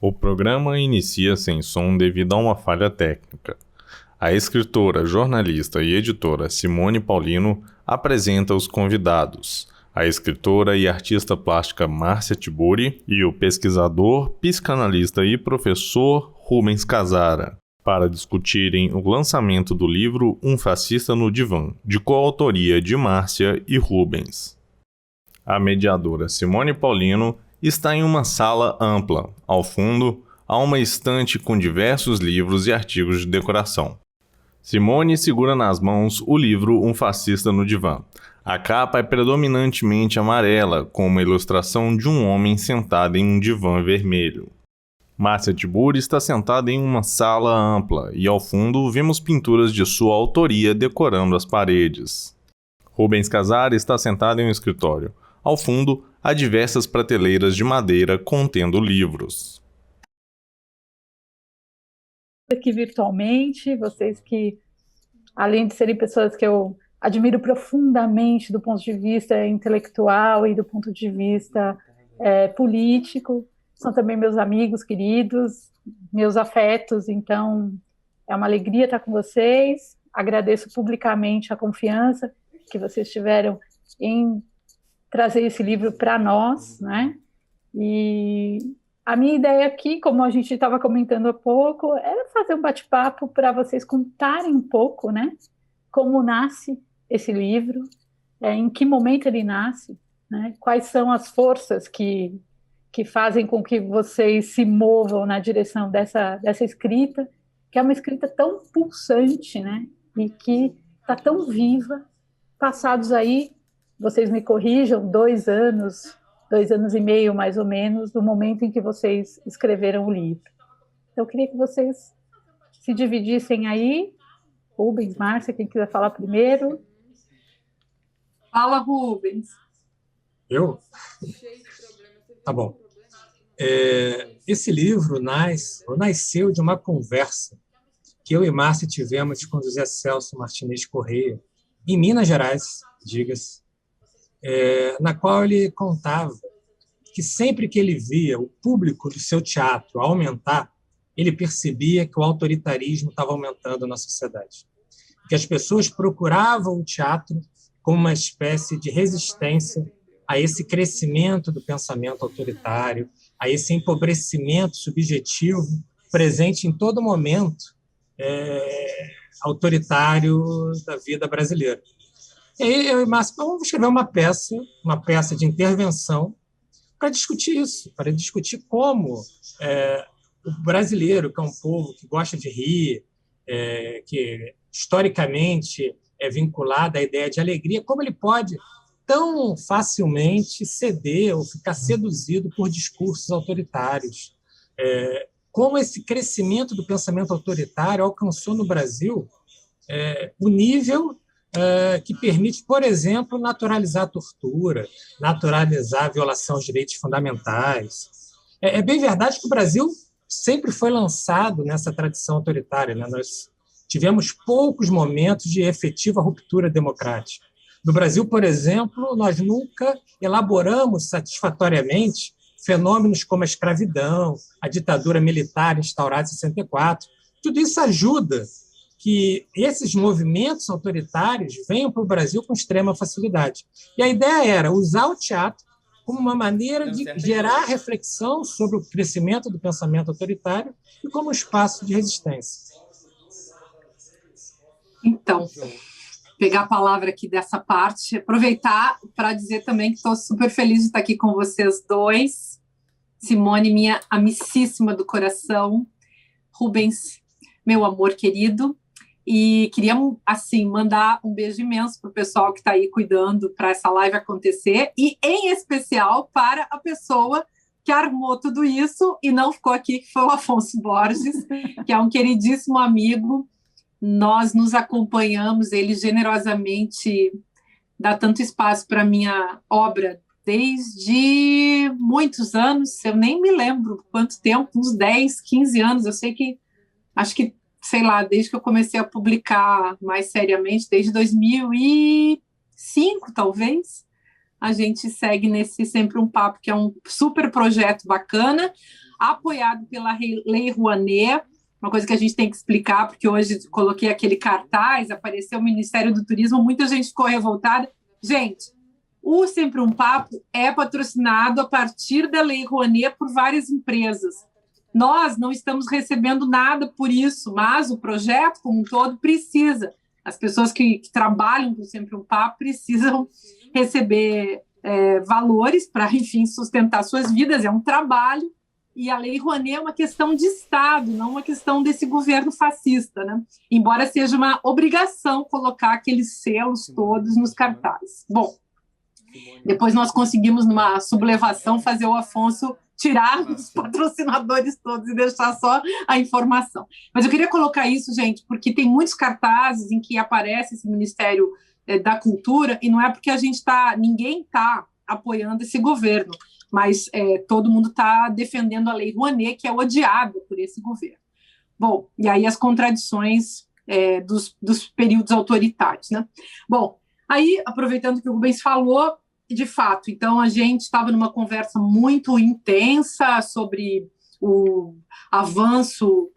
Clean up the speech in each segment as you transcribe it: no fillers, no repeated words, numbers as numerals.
O programa inicia sem som devido a uma falha técnica. A escritora, jornalista e editora Simone Paulino apresenta os convidados, a escritora e artista plástica Márcia Tiburi e o pesquisador, psicanalista e professor Rubens Casara, para discutirem o lançamento do livro Um Fascista no Divã, de coautoria de Márcia e Rubens. A mediadora Simone Paulino está em uma sala ampla. Ao fundo, há uma estante com diversos livros e artigos de decoração. Simone segura nas mãos o livro Um Fascista no Divã. A capa é predominantemente amarela, com uma ilustração de um homem sentado em um divã vermelho. Márcia Tiburi está sentada em uma sala ampla e, ao fundo, vemos pinturas de sua autoria decorando as paredes. Rubens Casara está sentado em um escritório. Ao fundo, há diversas prateleiras de madeira contendo livros. Aqui virtualmente, vocês que, além de serem pessoas que eu admiro profundamente do ponto de vista intelectual e do ponto de vista político, são também meus amigos queridos, meus afetos, então é uma alegria estar com vocês. Agradeço publicamente a confiança que vocês tiveram em trazer esse livro para nós, né? E a minha ideia aqui, como a gente estava comentando há pouco, era fazer um bate-papo para vocês contarem um pouco, né? Como nasce esse livro, em que momento ele nasce, né? Quais são as forças que fazem com que vocês se movam na direção dessa escrita, que é uma escrita tão pulsante, né? E que está tão viva, passados aí, vocês me corrijam, 2 anos e meio, mais ou menos, do momento em que vocês escreveram o livro. Então, eu queria que vocês se dividissem aí. Rubens, Márcia, quem quiser falar primeiro. Fala, Rubens. Eu? Tá bom. Esse livro nasceu de uma conversa que eu e Márcia tivemos com José Celso Martinez Correia, em Minas Gerais, diga-se, na qual ele contava que sempre que ele via o público do seu teatro aumentar, ele percebia que o autoritarismo estava aumentando na sociedade. Que as pessoas procuravam o teatro como uma espécie de resistência a esse crescimento do pensamento autoritário, a esse empobrecimento subjetivo presente em todo momento autoritário da vida brasileira. E aí eu e Márcio, vamos escrever uma peça de intervenção para discutir isso, para discutir como o brasileiro, que é um povo que gosta de rir, que historicamente é vinculado à ideia de alegria, como ele pode tão facilmente ceder ou ficar seduzido por discursos autoritários. Como esse crescimento do pensamento autoritário alcançou no Brasil o nível que permite, por exemplo, naturalizar a tortura, naturalizar a violação aos direitos fundamentais. É bem verdade que o Brasil sempre foi lançado nessa tradição autoritária, né? Nós tivemos poucos momentos de efetiva ruptura democrática. No Brasil, por exemplo, nós nunca elaboramos satisfatoriamente fenômenos como a escravidão, a ditadura militar instaurada em 64. Tudo isso ajuda que esses movimentos autoritários venham para o Brasil com extrema facilidade. E a ideia era usar o teatro como uma maneira de gerar reflexão sobre o crescimento do pensamento autoritário e como um espaço de resistência. Então, pegar a palavra aqui dessa parte, aproveitar para dizer também que estou super feliz de estar aqui com vocês dois. Simone, minha amicíssima do coração. Rubens, meu amor querido. E queria, assim, mandar um beijo imenso para o pessoal que está aí cuidando para essa live acontecer e, em especial, para a pessoa que armou tudo isso e não ficou aqui, que foi o Afonso Borges, que é um queridíssimo amigo. Nós nos acompanhamos, ele generosamente dá tanto espaço para a minha obra desde muitos anos, eu nem me lembro quanto tempo, uns 10, 15 anos, eu sei que, acho que, sei lá, desde que eu comecei a publicar mais seriamente, desde 2005, talvez, a gente segue nesse Sempre um Papo, que é um super projeto bacana. apoiado pela Lei Rouanet, uma coisa que a gente tem que explicar, porque hoje coloquei aquele cartaz, apareceu o Ministério do Turismo, muita gente ficou revoltada. Gente, o Sempre um Papo é patrocinado a partir da Lei Rouanet por várias empresas. Nós não estamos recebendo nada por isso, mas o projeto como um todo precisa. As pessoas que trabalham com Sempre um Papo precisam receber valores para, enfim, sustentar suas vidas. É um trabalho. E a Lei Rouanet é uma questão de Estado, não uma questão desse governo fascista, né? Embora seja uma obrigação colocar aqueles selos todos nos cartazes. Bom, depois nós conseguimos, numa sublevação, fazer o Afonso tirar os patrocinadores todos e deixar só a informação. Mas eu queria colocar isso, gente, porque tem muitos cartazes em que aparece esse Ministério da Cultura, e não é porque ninguém está apoiando esse governo, mas todo mundo está defendendo a Lei Rouanet, que é odiada por esse governo. Bom, e aí as contradições dos períodos autoritários, né? Bom, aí, aproveitando que o Rubens falou, de fato, então a gente estava numa conversa muito intensa sobre o avanço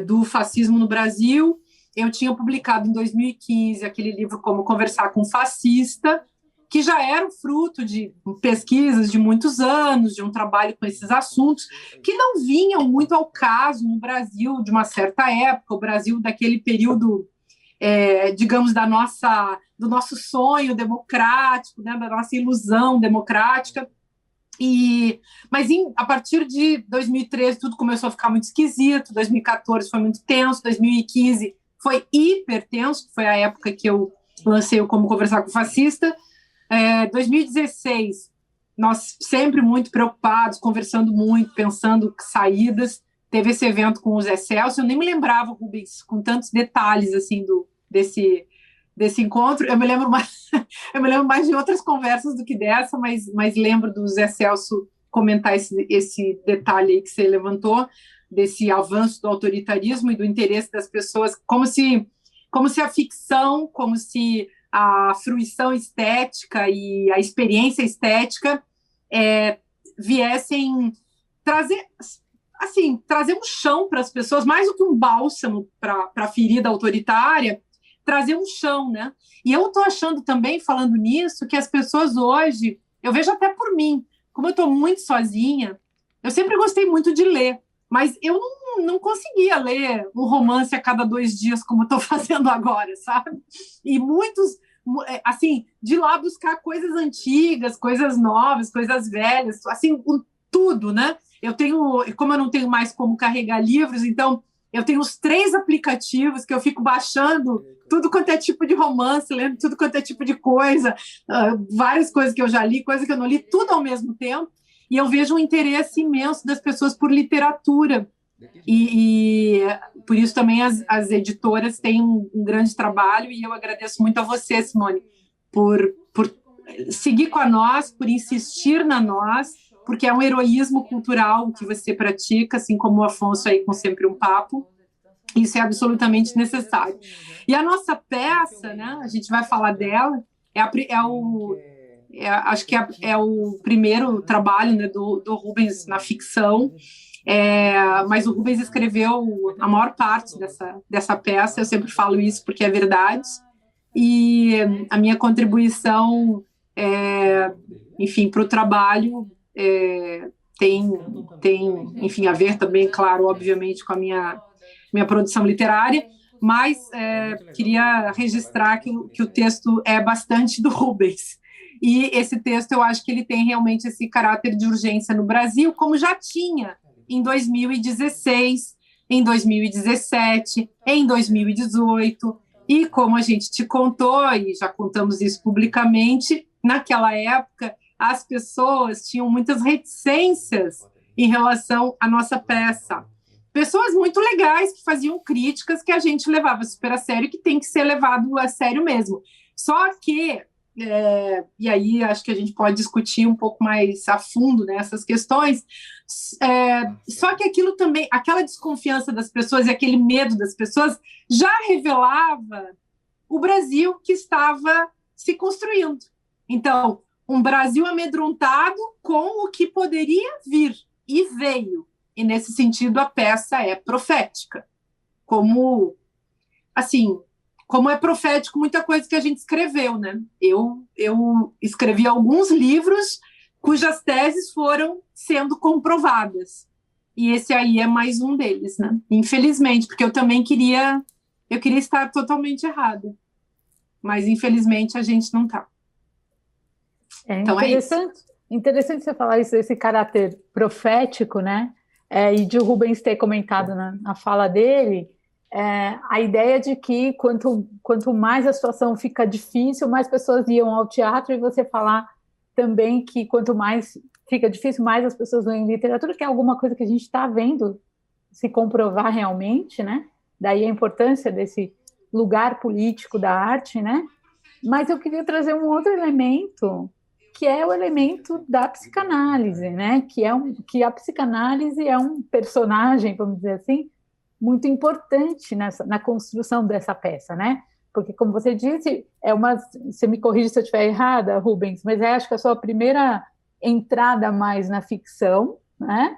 do fascismo no Brasil. Eu tinha publicado em 2015 aquele livro Como Conversar com um Fascista, que já era o fruto de pesquisas de muitos anos, de um trabalho com esses assuntos, que não vinham muito ao caso no Brasil de uma certa época, o Brasil daquele período, digamos, do nosso sonho democrático, né, da nossa ilusão democrática. Mas a partir de 2013 tudo começou a ficar muito esquisito, 2014 foi muito tenso, 2015 foi hiper tenso, que foi a época que eu lancei o Como Conversar com o Fascista. 2016, nós sempre muito preocupados, conversando muito, pensando saídas. Teve esse evento com o Zé Celso, eu nem me lembrava, Rubens, com tantos detalhes assim desse encontro. Eu me lembro mais de outras conversas do que dessa, mas lembro do Zé Celso comentar esse detalhe aí que você levantou, desse avanço do autoritarismo e do interesse das pessoas, como se a ficção, como se a fruição estética e a experiência estética viessem trazer um chão para as pessoas, mais do que um bálsamo para a ferida autoritária, trazer um chão, né? E eu estou achando também, falando nisso, que as pessoas hoje, eu vejo até por mim, como eu estou muito sozinha, eu sempre gostei muito de ler, mas eu não conseguia ler um romance a cada 2 dias, como estou fazendo agora, sabe? E muitos, assim, de lá buscar coisas antigas, coisas novas, coisas velhas, assim, tudo, né? Como eu não tenho mais como carregar livros, então eu tenho os 3 aplicativos que eu fico baixando tudo quanto é tipo de romance, lendo tudo quanto é tipo de coisa, várias coisas que eu já li, coisas que eu não li, tudo ao mesmo tempo, e eu vejo um interesse imenso das pessoas por literatura, e por isso também as editoras têm um grande trabalho, e eu agradeço muito a você, Simone, por seguir com a nós, por insistir na nós, porque é um heroísmo cultural que você pratica, assim como o Afonso aí com Sempre um Papo. Isso é absolutamente necessário. E a nossa peça, né, a gente vai falar dela, acho que é o primeiro trabalho, né, do Rubens na ficção, mas o Rubens escreveu a maior parte dessa peça, eu sempre falo isso porque é verdade, e a minha contribuição, enfim, para o trabalho tem, enfim, a ver também, claro, obviamente, com a minha produção literária, mas queria registrar que o texto é bastante do Rubens. E esse texto, eu acho que ele tem realmente esse caráter de urgência no Brasil, como já tinha em 2016, em 2017, em 2018, e como a gente te contou, e já contamos isso publicamente, naquela época, as pessoas tinham muitas reticências em relação à nossa peça. Pessoas muito legais que faziam críticas que a gente levava super a sério e que tem que ser levado a sério mesmo. Só que, e aí acho que a gente pode discutir um pouco mais a fundo nessas questões, só que aquilo também, aquela desconfiança das pessoas e aquele medo das pessoas já revelava o Brasil que estava se construindo. Então, um Brasil amedrontado com o que poderia vir, e veio. e nesse sentido a peça é profética, como é profético muita coisa que a gente escreveu, né? Eu escrevi alguns livros cujas teses foram sendo comprovadas, e esse aí é mais um deles, né? Infelizmente, porque eu também queria estar totalmente errada, mas infelizmente a gente não está. Então é isso. Interessante você falar isso, esse caráter profético, né? E de o Rubens ter comentado na fala dele, a ideia de que quanto mais a situação fica difícil, mais pessoas iam ao teatro, e você falar também que quanto mais fica difícil, mais as pessoas leem literatura, que é alguma coisa que a gente está vendo se comprovar realmente, né? Daí a importância desse lugar político da arte, né? Mas eu queria trazer um outro elemento, que é o elemento da psicanálise, né? Que a psicanálise é um personagem, vamos dizer assim, muito importante na construção dessa peça, né? Porque, como você disse, você me corrige se eu estiver errada, Rubens, mas acho que é a sua primeira entrada mais na ficção, né?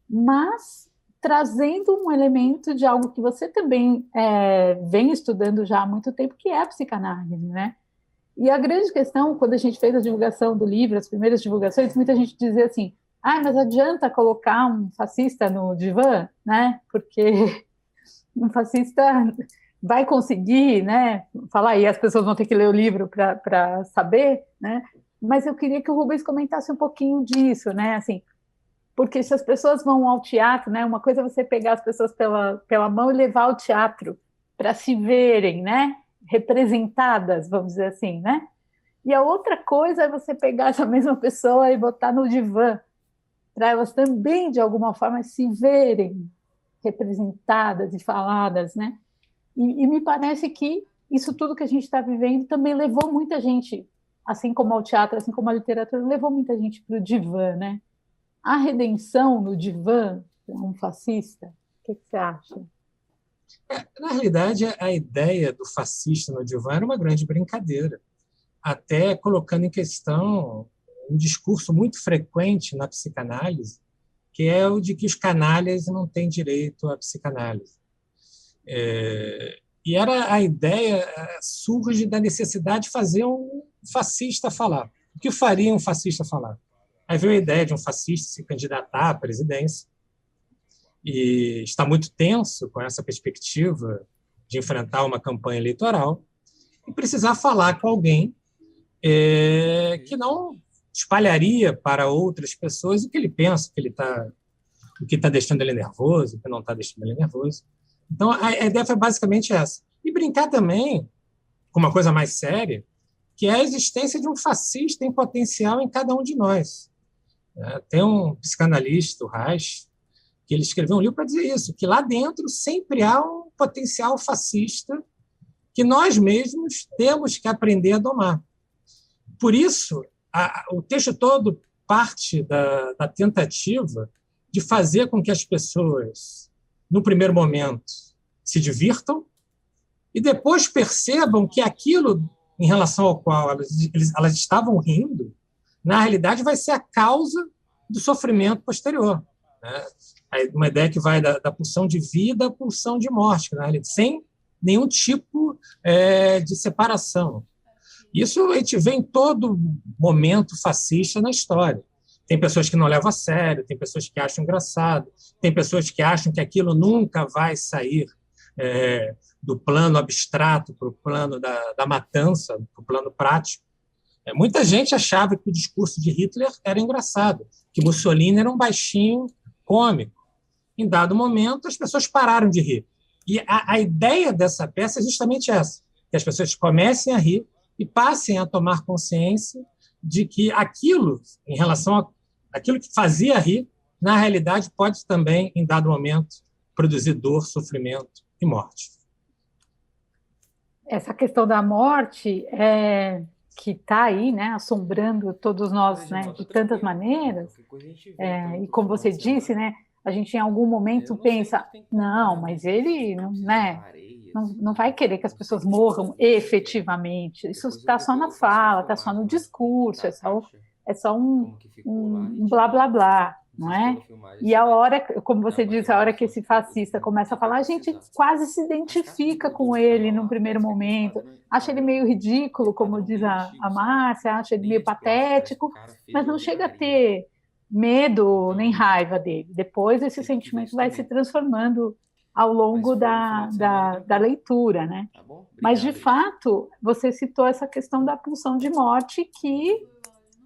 Mas trazendo um elemento de algo que você também vem estudando já há muito tempo, que é a psicanálise, né? E a grande questão, quando a gente fez a divulgação do livro, as primeiras divulgações, muita gente dizia assim, mas adianta colocar um fascista no divã, né? Porque um fascista vai conseguir, né, falar, e as pessoas vão ter que ler o livro para saber, né? Mas eu queria que o Rubens comentasse um pouquinho disso, né? Assim, porque se as pessoas vão ao teatro, né, uma coisa é você pegar as pessoas pela mão e levar ao teatro para se verem, né, representadas, vamos dizer assim, né? E a outra coisa é você pegar essa mesma pessoa e botar no divã, para elas também, de alguma forma, se verem representadas e faladas, né? E me parece que isso tudo que a gente está vivendo também levou muita gente, assim como ao teatro, assim como a literatura, levou muita gente para o divã, né? A redenção no divã é um fascista? O que você acha? Na realidade, a ideia do fascista no divã era uma grande brincadeira, até colocando em questão um discurso muito frequente na psicanálise, que é o de que os canalhas não têm direito à psicanálise. E a ideia surge da necessidade de fazer um fascista falar. O que faria um fascista falar? Aí veio a ideia de um fascista se candidatar à presidência, e está muito tenso com essa perspectiva de enfrentar uma campanha eleitoral e precisar falar com alguém que não espalharia para outras pessoas o que ele pensa, o que está deixando ele nervoso, o que não está deixando ele nervoso. Então, a ideia foi basicamente essa. E brincar também com uma coisa mais séria, que é a existência de um fascista em potencial em cada um de nós. Tem um psicanalista, o Reich, que ele escreveu um livro para dizer isso, que lá dentro sempre há um potencial fascista que nós mesmos temos que aprender a domar. Por isso, o texto todo parte da tentativa de fazer com que as pessoas, no primeiro momento, se divirtam e depois percebam que aquilo em relação ao qual elas estavam rindo, na realidade vai ser a causa do sofrimento posterior, né? Uma ideia que vai da pulsão de vida à pulsão de morte, na realidade, sem nenhum tipo de separação. Isso a gente vê em todo momento fascista na história. Tem pessoas que não levam a sério, tem pessoas que acham engraçado, tem pessoas que acham que aquilo nunca vai sair do plano abstrato para o plano da matança, para o plano prático. Muita gente achava que o discurso de Hitler era engraçado, que Mussolini era um baixinho cômico. Em dado momento, as pessoas pararam de rir. E a ideia dessa peça é justamente essa, que as pessoas comecem a rir e passem a tomar consciência de que aquilo, em relação àquilo que fazia rir, na realidade pode também, em dado momento, produzir dor, sofrimento e morte. Essa questão da morte que está aí, né, assombrando todos nós, né, de tantas maneiras, e como você disse, né, a gente em algum momento pensa, não, mas ele não vai querer que as pessoas morram efetivamente, isso está só na fala, está só no discurso, é só um blá blá blá, não é? E a hora, como você disse, a hora que esse fascista começa a falar, a gente quase se identifica com ele num primeiro momento, acha ele meio ridículo, como diz a Márcia, acha ele meio patético, mas não chega a ter medo nem raiva dele. Depois esse sentimento vai se transformando ao longo da leitura, né? Mas, de fato, você citou essa questão da pulsão de morte, que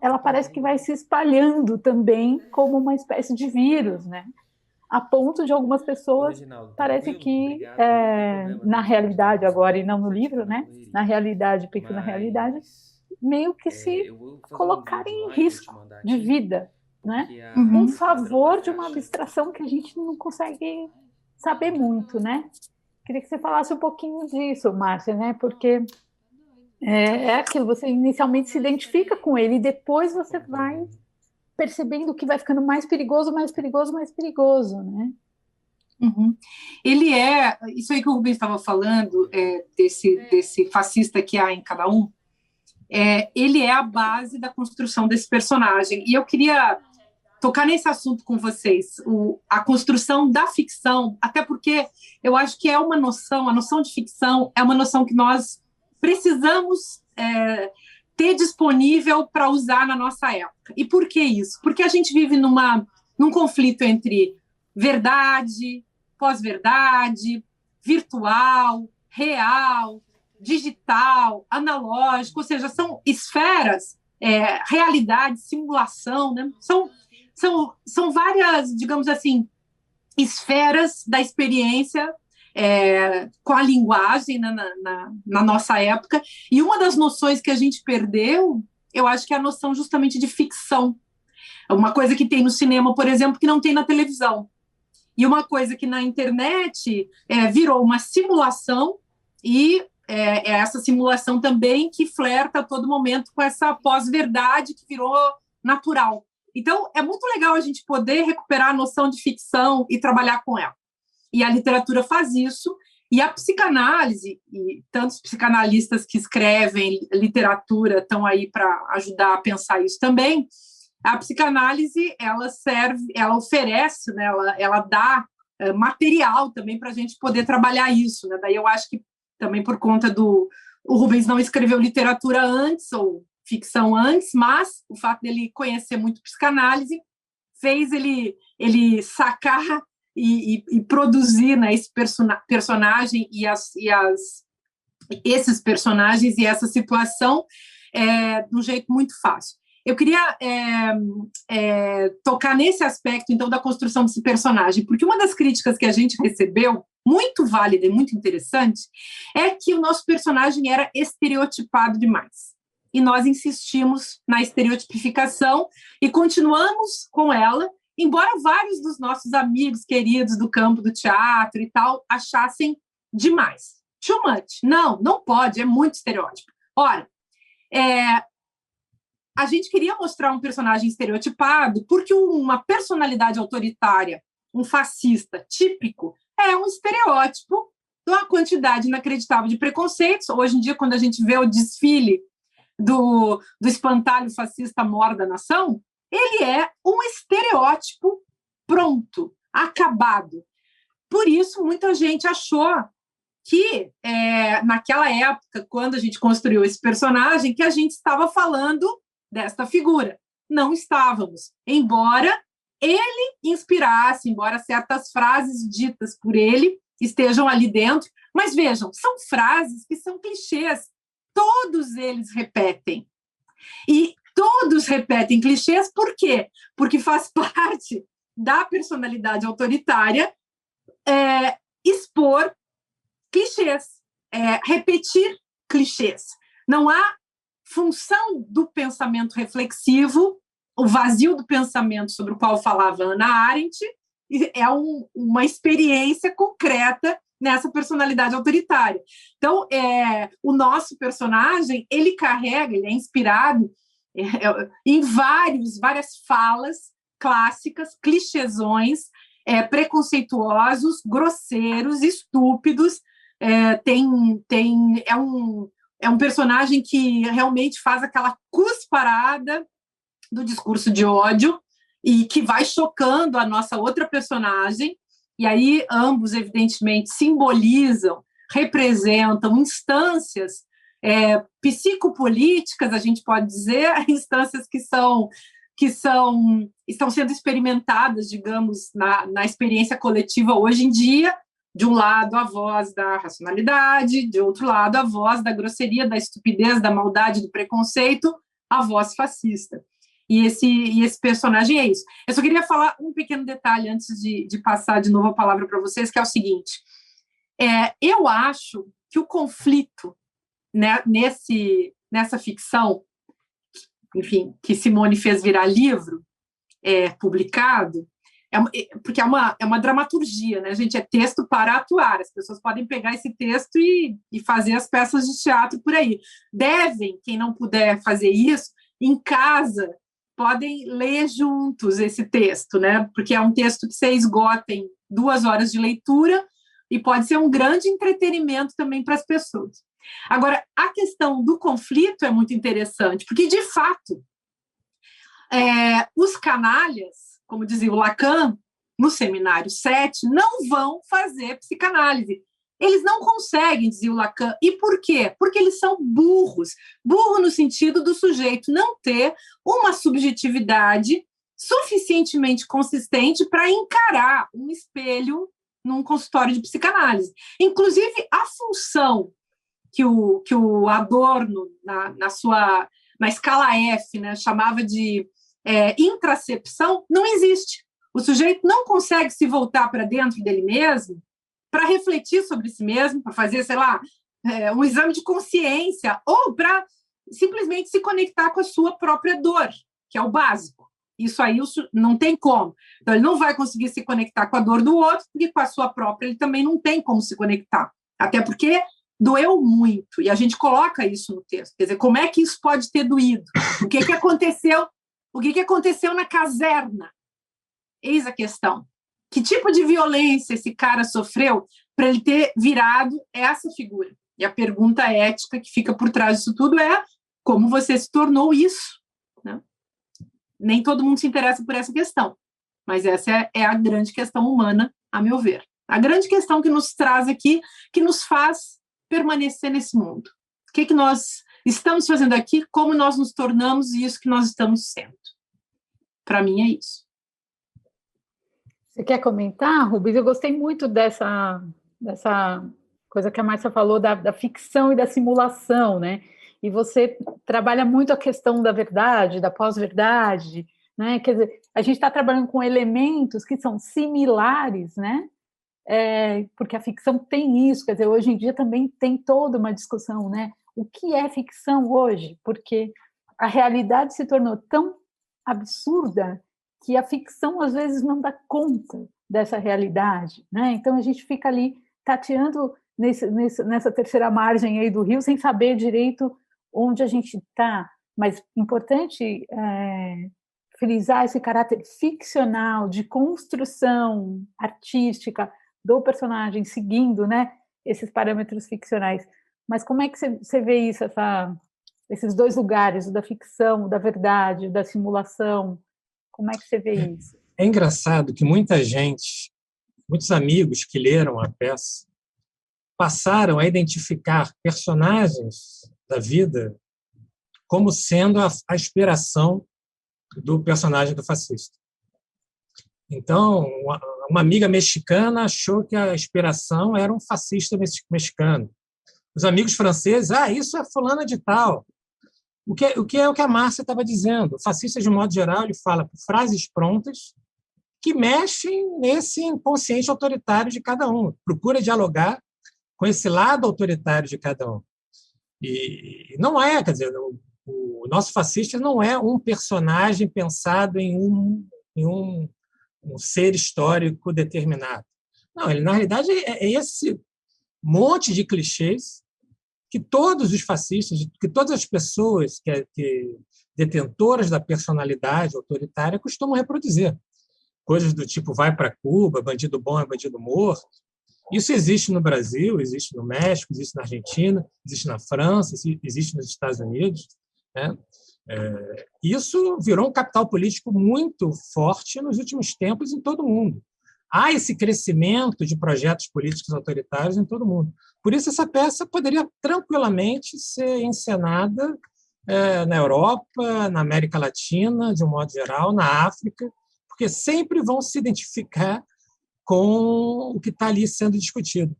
ela parece que vai se espalhando também como uma espécie de vírus, né? A ponto de algumas pessoas, parece que, na realidade agora, e não no livro, né? Na realidade, pequena realidade, meio que se colocarem em risco de vida, né? Em favor de uma abstração que a gente não consegue saber muito, né? Queria que você falasse um pouquinho disso, Márcia, né? Porque é aquilo, você inicialmente se identifica com ele e depois você vai percebendo que vai ficando mais perigoso, mais perigoso, mais perigoso, né? Ele isso aí que o Rubens estava falando, desse fascista que há em cada um, ele é a base da construção desse personagem. E eu queria tocar nesse assunto com vocês, a construção da ficção, até porque eu acho que é uma noção, a noção de ficção é uma noção que nós precisamos ter disponível para usar na nossa época. E por que isso? Porque a gente vive num conflito entre verdade, pós-verdade, virtual, real, digital, analógico, ou seja, são esferas, realidade, simulação, né? São várias, digamos assim, esferas da experiência com a linguagem na nossa época. E uma das noções que a gente perdeu, eu acho que é a noção justamente de ficção. Uma coisa que tem no cinema, por exemplo, que não tem na televisão. E uma coisa que na internet virou uma simulação e é essa simulação também que flerta a todo momento com essa pós-verdade que virou natural. Então, é muito legal a gente poder recuperar a noção de ficção e trabalhar com ela. E a literatura faz isso, e a psicanálise, e tantos psicanalistas que escrevem literatura estão aí para ajudar a pensar isso também. A psicanálise, ela oferece, né, ela dá material também para a gente poder trabalhar isso, né? Daí eu acho que também por conta o Rubens não escreveu literatura antes, ou ficção antes, mas o fato dele conhecer muito psicanálise fez ele sacar e produzir, né, esse personagem e esses personagens e essa situação de um jeito muito fácil. Eu queria tocar nesse aspecto, então, da construção desse personagem, porque uma das críticas que a gente recebeu, muito válida e muito interessante, é que o nosso personagem era estereotipado demais. E nós insistimos na estereotipificação e continuamos com ela, embora vários dos nossos amigos queridos do campo do teatro e tal achassem demais. Too much. Não pode, é muito estereótipo. Ora, a gente queria mostrar um personagem estereotipado porque uma personalidade autoritária, um fascista típico, é um estereótipo de uma quantidade inacreditável de preconceitos. Hoje em dia, quando a gente vê o desfile do espantalho fascista mor da nação, ele é um estereótipo pronto, acabado. Por isso, muita gente achou que, naquela época, quando a gente construiu esse personagem, que a gente estava falando desta figura. Não estávamos. Embora ele inspirasse, embora certas frases ditas por ele estejam ali dentro, mas vejam, são frases que são clichês. Todos eles repetem. E todos repetem clichês por quê? Porque faz parte da personalidade autoritária expor clichês, repetir clichês. Não há função do pensamento reflexivo, o vazio do pensamento sobre o qual falava Hannah Arendt, uma experiência concreta nessa personalidade autoritária. Então, o nosso personagem, ele é inspirado em várias falas clássicas, clichêsões, preconceituosos, grosseiros, estúpidos. É um personagem que realmente faz aquela cusparada do discurso de ódio, e que vai chocando a nossa outra personagem, e aí ambos, evidentemente, simbolizam, representam instâncias psicopolíticas, a gente pode dizer, instâncias que estão sendo experimentadas, digamos, na experiência coletiva hoje em dia. De um lado, a voz da racionalidade, de outro lado, a voz da grosseria, da estupidez, da maldade, do preconceito, a voz fascista. E esse personagem é isso. Eu só queria falar um pequeno detalhe antes de passar de novo a palavra para vocês, que é o seguinte. Eu acho que o conflito, né, nessa ficção, enfim, que Simone fez virar livro, publicado, porque é uma dramaturgia, né, gente? É texto para atuar. As pessoas podem pegar esse texto e fazer as peças de teatro por aí. Devem, quem não puder fazer isso, em casa, podem ler juntos esse texto, né? Porque é um texto que você esgota em 2 horas de leitura e pode ser um grande entretenimento também para as pessoas. Agora, a questão do conflito é muito interessante, porque, de fato, os canalhas, como dizia o Lacan, no seminário 7, não vão fazer psicanálise. Eles não conseguem, dizia o Lacan. E por quê? Porque eles são burros. Burro no sentido do sujeito não ter uma subjetividade suficientemente consistente para encarar um espelho num consultório de psicanálise. Inclusive, a função que o Adorno, na escala F, né, chamava de intracepção, não existe. O sujeito não consegue se voltar para dentro dele mesmo para refletir sobre si mesmo, para fazer, sei lá, um exame de consciência, ou para simplesmente se conectar com a sua própria dor, que é o básico. Isso aí não tem como. Então, ele não vai conseguir se conectar com a dor do outro, porque com a sua própria ele também não tem como se conectar. Até porque doeu muito, e a gente coloca isso no texto. Quer dizer, como é que isso pode ter doído? O que aconteceu? O que aconteceu na caserna? Eis a questão. Que tipo de violência esse cara sofreu para ele ter virado essa figura? E a pergunta ética que fica por trás disso tudo é como você se tornou isso, né? Nem todo mundo se interessa por essa questão, mas essa é a grande questão humana, a meu ver. A grande questão que nos traz aqui, que nos faz permanecer nesse mundo. O que nós estamos fazendo aqui, como nós nos tornamos isso que nós estamos sendo. Para mim é isso. Você quer comentar, Rubens? Eu gostei muito dessa coisa que a Márcia falou da ficção e da simulação, né? E você trabalha muito a questão da verdade, da pós-verdade, né? Quer dizer, a gente está trabalhando com elementos que são similares, né? Porque a ficção tem isso, quer dizer, hoje em dia também tem toda uma discussão, né? O que é ficção hoje? Porque a realidade se tornou tão absurda que a ficção às vezes não dá conta dessa realidade, né? Então a gente fica ali tateando nessa terceira margem aí do rio sem saber direito onde a gente está. Mas importante frisar esse caráter ficcional de construção artística do personagem seguindo, né, esses parâmetros ficcionais. Mas como é que você vê isso, esses dois lugares, o da ficção, da verdade, da simulação? Como é que você vê isso? É engraçado que muita gente, muitos amigos que leram a peça, passaram a identificar personagens da vida como sendo a inspiração do personagem do fascista. Então, uma amiga mexicana achou que a inspiração era um fascista mexicano. Os amigos franceses, isso é fulana de tal. O que é o que a Márcia estava dizendo. O fascista, de um modo geral, ele fala por frases prontas que mexem nesse inconsciente autoritário de cada um. Procura dialogar com esse lado autoritário de cada um. E não quer dizer, o nosso fascista não é um personagem pensado em um ser histórico determinado. Não, ele, na realidade, é esse monte de clichês que todos os fascistas, que todas as pessoas que detentoras da personalidade autoritária costumam reproduzir. Coisas do tipo vai para Cuba, bandido bom é bandido morto. Isso existe no Brasil, existe no México, existe na Argentina, existe na França, existe nos Estados Unidos, né? Isso virou um capital político muito forte nos últimos tempos em todo o mundo. Há esse crescimento de projetos políticos autoritários em todo o mundo. Por isso, essa peça poderia tranquilamente ser encenada na Europa, na América Latina, de um modo geral, na África, porque sempre vão se identificar com o que está ali sendo discutido.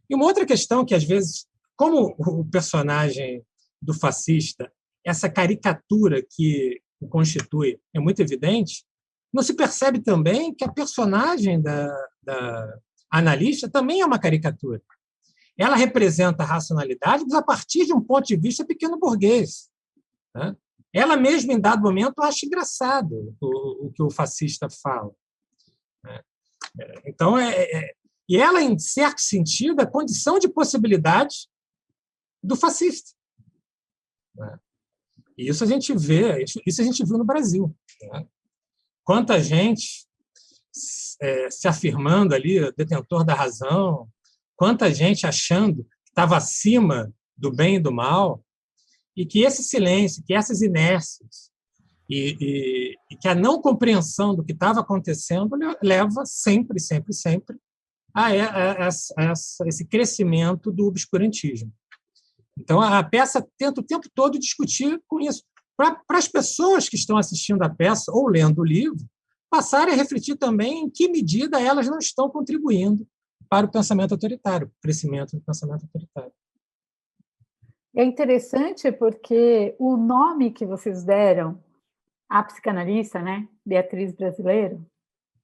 E uma outra questão que, às vezes, como o personagem do fascista, essa caricatura que o constitui é muito evidente, não se percebe também que a personagem da analista também é uma caricatura. Ela representa a racionalidade, mas a partir de um ponto de vista pequeno-burguês. Né? Ela mesma, em dado momento, acha engraçado o que o fascista fala. Né? Então, e ela, em certo sentido, é a condição de possibilidade do fascista. Né? E isso a gente vê, isso a gente viu no Brasil. Né? Quanta gente se afirmando ali, detentor da razão, quanta gente achando que estava acima do bem e do mal, e que esse silêncio, que essas inércias, e que a não compreensão do que estava acontecendo leva sempre, sempre, sempre a esse crescimento do obscurantismo. Então, a peça tenta o tempo todo discutir com isso. Para as pessoas que estão assistindo a peça ou lendo o livro, passarem a refletir também em que medida elas não estão contribuindo para o pensamento autoritário, o crescimento do pensamento autoritário. É interessante porque o nome que vocês deram à psicanalista, né, Beatriz Brasileiro,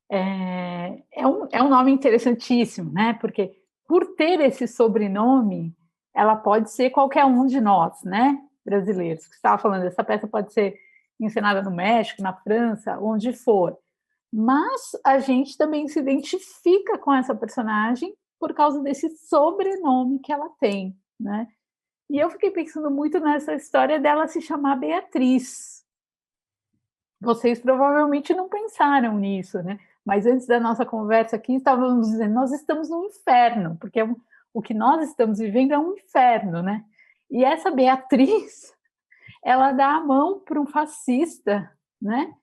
é um nome interessantíssimo, né, porque por ter esse sobrenome, ela pode ser qualquer um de nós, né, brasileiros. Você estava falando, essa peça pode ser encenada no México, na França, onde for. Mas a gente também se identifica com essa personagem por causa desse sobrenome que ela tem, né? E eu fiquei pensando muito nessa história dela se chamar Beatriz. Vocês provavelmente não pensaram nisso, né? Mas antes da nossa conversa aqui, estávamos dizendo, nós estamos no inferno, porque o que nós estamos vivendo é um inferno, né? E essa Beatriz, ela dá a mão para um fascista, né?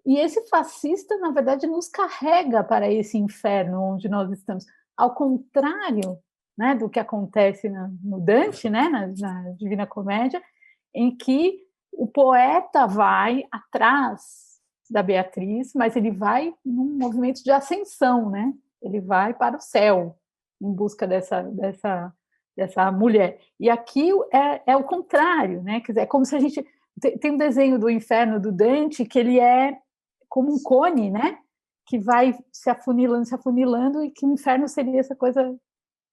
E esse fascista, na verdade, nos carrega para esse inferno onde nós estamos. Ao contrário, né, do que acontece no Dante, né, na Divina Comédia, em que o poeta vai atrás da Beatriz, mas ele vai num movimento de ascensão, né? Ele vai para o céu em busca dessa mulher. E aqui é o contrário, né? Quer dizer, é como se a gente... Tem um desenho do inferno do Dante que ele é como um cone, né? Que vai se afunilando, e que o inferno seria essa coisa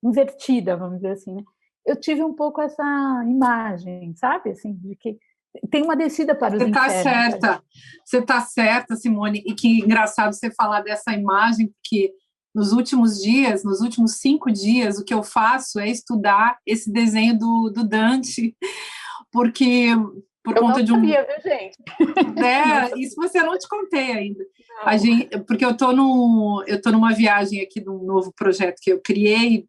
invertida, vamos dizer assim, né? Eu tive um pouco essa imagem, sabe? Assim, de que tem uma descida para os infernos. Você está certa, Simone, e que engraçado você falar dessa imagem, porque nos últimos 5 dias, o que eu faço é estudar esse desenho do Dante, porque por conta de um... sabia, viu, gente? Isso você não te contei ainda. Porque eu estou numa viagem aqui de um novo projeto que eu criei,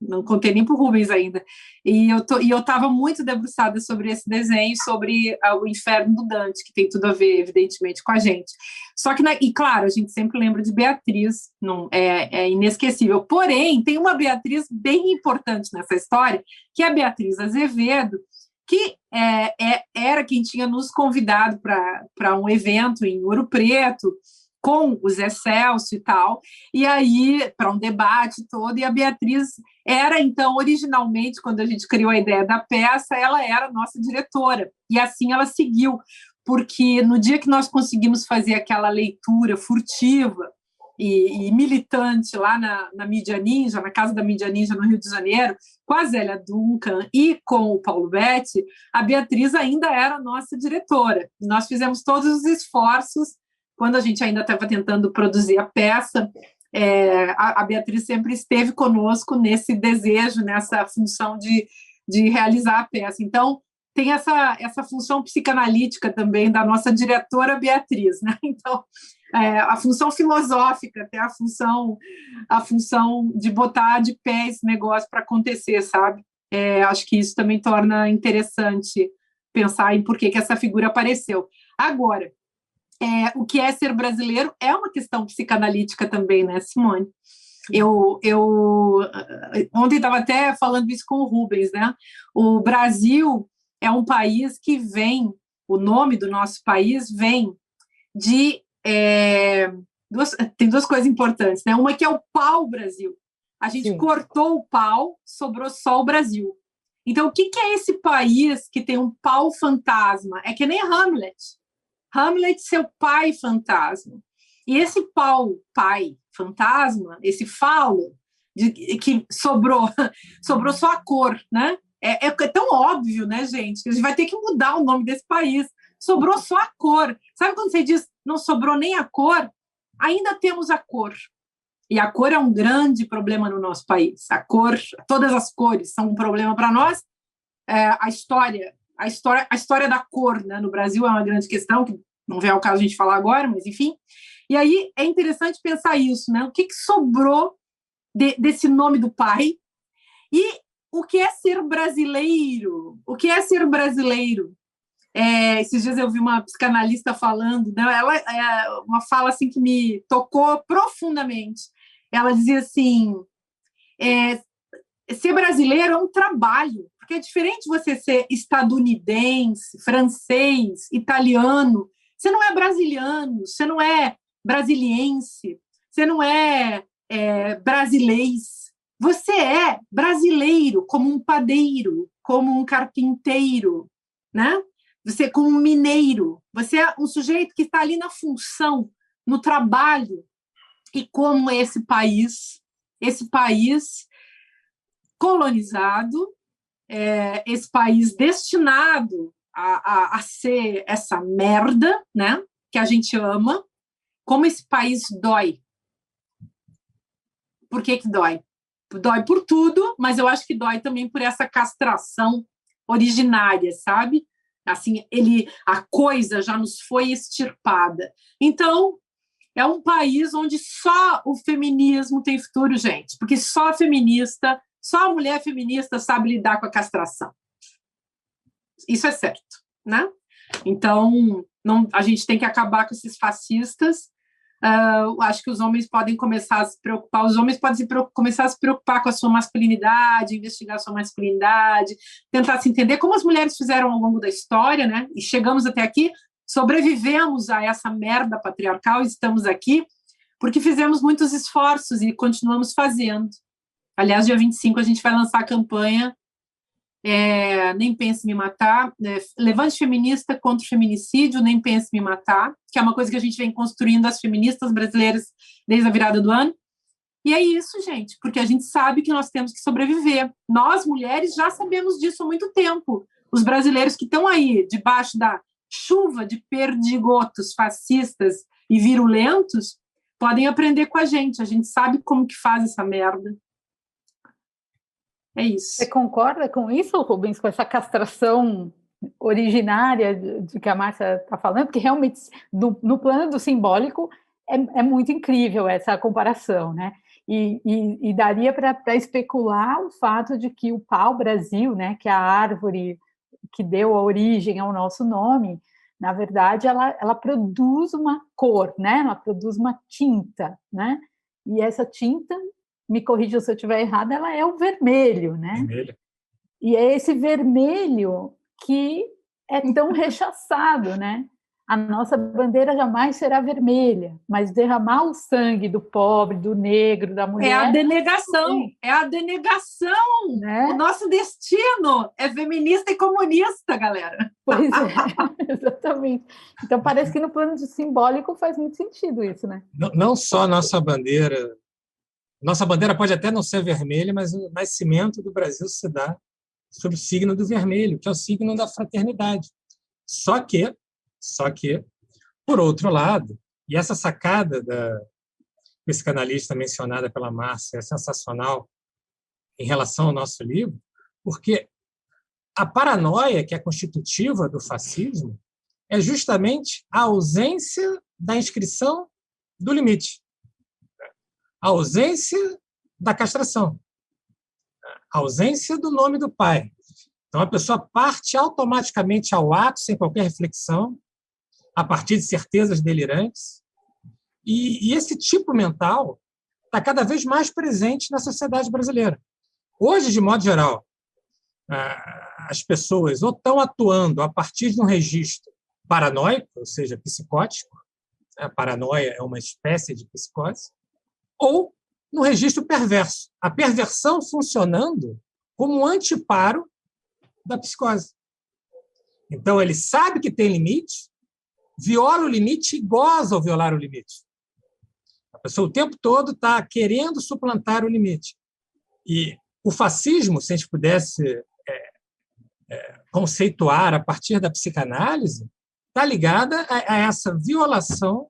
não contei nem para o Rubens ainda, e eu estava muito debruçada sobre esse desenho, sobre o inferno do Dante, que tem tudo a ver, evidentemente, com a gente. Só que, e claro, a gente sempre lembra de Beatriz, não, é inesquecível. Porém, tem uma Beatriz bem importante nessa história, que é a Beatriz Azevedo, que era quem tinha nos convidado para um evento em Ouro Preto, com o Zé Celso e tal, e aí, para um debate todo, e a Beatriz era, então, originalmente, quando a gente criou a ideia da peça, ela era nossa diretora, e assim ela seguiu, porque no dia que nós conseguimos fazer aquela leitura furtiva e militante lá na Mídia Ninja, na Casa da Mídia Ninja, no Rio de Janeiro, com a Zélia Duncan e com o Paulo Betti, a Beatriz ainda era nossa diretora. Nós fizemos todos os esforços, quando a gente ainda estava tentando produzir a peça, a Beatriz sempre esteve conosco nesse desejo, nessa função de realizar a peça. Então, tem essa função psicanalítica também da nossa diretora Beatriz, né? Então, a função filosófica, até a função de botar de pé esse negócio para acontecer, sabe? Acho que isso também torna interessante pensar em por que essa figura apareceu. Agora, o que é ser brasileiro é uma questão psicanalítica também, né, Simone? Eu ontem estava até falando isso com o Rubens, né? O Brasil é um país que vem, o nome do nosso país vem de... tem duas coisas importantes, né? Uma que é o pau-brasil. A gente Sim. cortou o pau, sobrou só o Brasil. Então, o que é esse país que tem um pau fantasma? É que nem Hamlet. Hamlet, seu pai fantasma. E esse pau pai fantasma, esse falo, que sobrou só a cor, né? É tão óbvio, né, gente? Que a gente vai ter que mudar o nome desse país. Sobrou só a cor. Sabe quando você diz não sobrou nem a cor? Ainda temos a cor. E a cor é um grande problema no nosso país. A cor, todas as cores são um problema para nós. A história da cor, né, no Brasil é uma grande questão, que não vem ao caso a gente falar agora, mas enfim. E aí é interessante pensar isso, né? O que sobrou desse nome do pai? E o que é ser brasileiro? O que é ser brasileiro? Esses dias eu vi uma psicanalista falando, né? Ela uma fala assim que me tocou profundamente. Ela dizia assim: ser brasileiro é um trabalho, porque é diferente você ser estadunidense, francês, italiano. Você não é brasiliano, você não é brasiliense, você não é brasilês. Você é brasileiro, como um padeiro, como um carpinteiro, né? Você como um mineiro. Você é um sujeito que está ali na função, no trabalho. E como esse país colonizado, esse país destinado a ser essa merda, né, que a gente ama, como esse país dói. Por que dói? Dói por tudo, mas eu acho que dói também por essa castração originária, sabe? Assim, a coisa já nos foi extirpada. Então, é um país onde só o feminismo tem futuro, gente, porque só a mulher feminista sabe lidar com a castração. Isso é certo, né? Então, a gente tem que acabar com esses fascistas. Acho que os homens podem começar a se preocupar, começar a se preocupar com a sua masculinidade, investigar a sua masculinidade, tentar se entender como as mulheres fizeram ao longo da história, né? E chegamos até aqui, sobrevivemos a essa merda patriarcal, estamos aqui porque fizemos muitos esforços e continuamos fazendo. Aliás, dia 25 a gente vai lançar a campanha Nem Pense em Me Matar, Levante Feminista contra o Feminicídio, Nem Pense em Me Matar, que é uma coisa que a gente vem construindo as feministas brasileiras desde a virada do ano. E é isso, gente, porque a gente sabe que nós temos que sobreviver. Nós, mulheres, já sabemos disso há muito tempo. Os brasileiros que estão aí, debaixo da chuva de perdigotos fascistas e virulentos, podem aprender com a gente sabe como que faz essa merda. É isso. Você concorda com isso, Rubens, com essa castração originária de que a Márcia está falando? Porque realmente, no plano do simbólico, é muito incrível essa comparação, né? E daria para especular o fato de que o pau-brasil, né, que é a árvore que deu a origem ao nosso nome, na verdade, ela produz uma cor, né? Ela produz uma tinta, né? E essa tinta, me corrija se eu estiver errada, ela é o vermelho, né? Vermelho. E é esse vermelho que é tão rechaçado, né? A nossa bandeira jamais será vermelha, mas derramar o sangue do pobre, do negro, da mulher... É a denegação. Né? O nosso destino é feminista e comunista, galera. Pois é, exatamente. Então parece que no plano simbólico faz muito sentido isso, né? Não só a nossa bandeira pode até não ser vermelha, mas o nascimento do Brasil se dá sob o signo do vermelho, que é o signo da fraternidade. Só que, por outro lado, e essa sacada da psicanalista mencionada pela Márcia é sensacional em relação ao nosso livro, porque a paranoia que é constitutiva do fascismo é justamente a ausência da inscrição do limite, a ausência da castração, a ausência do nome do pai. Então, a pessoa parte automaticamente ao ato, sem qualquer reflexão, a partir de certezas delirantes. E esse tipo mental está cada vez mais presente na sociedade brasileira. Hoje, de modo geral, as pessoas ou estão atuando a partir de um registro paranoico, ou seja, psicótico, a paranoia é uma espécie de psicose, ou no registro perverso, a perversão funcionando como um anteparo da psicose. Então, ele sabe que tem limite, viola o limite e goza ao violar o limite. A pessoa o tempo todo está querendo suplantar o limite. E o fascismo, se a gente pudesse conceituar a partir da psicanálise, está ligada a essa violação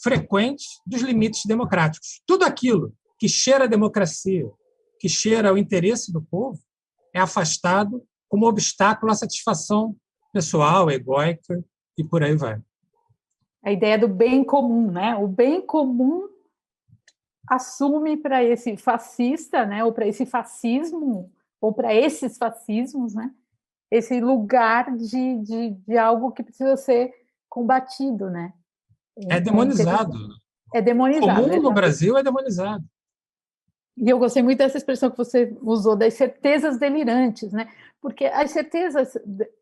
frequente dos limites democráticos. Tudo aquilo que cheira a democracia, que cheira ao interesse do povo, é afastado como obstáculo à satisfação pessoal, egóica, e por aí vai. A ideia do bem comum, né? O bem comum assume para esse fascista, né? Ou para esse fascismo, ou para esses fascismos, né? Esse lugar de algo que precisa ser combatido, né? É demonizado. É demonizado. O comum no Brasil é demonizado. E eu gostei muito dessa expressão que você usou, das certezas delirantes, né? Porque as certezas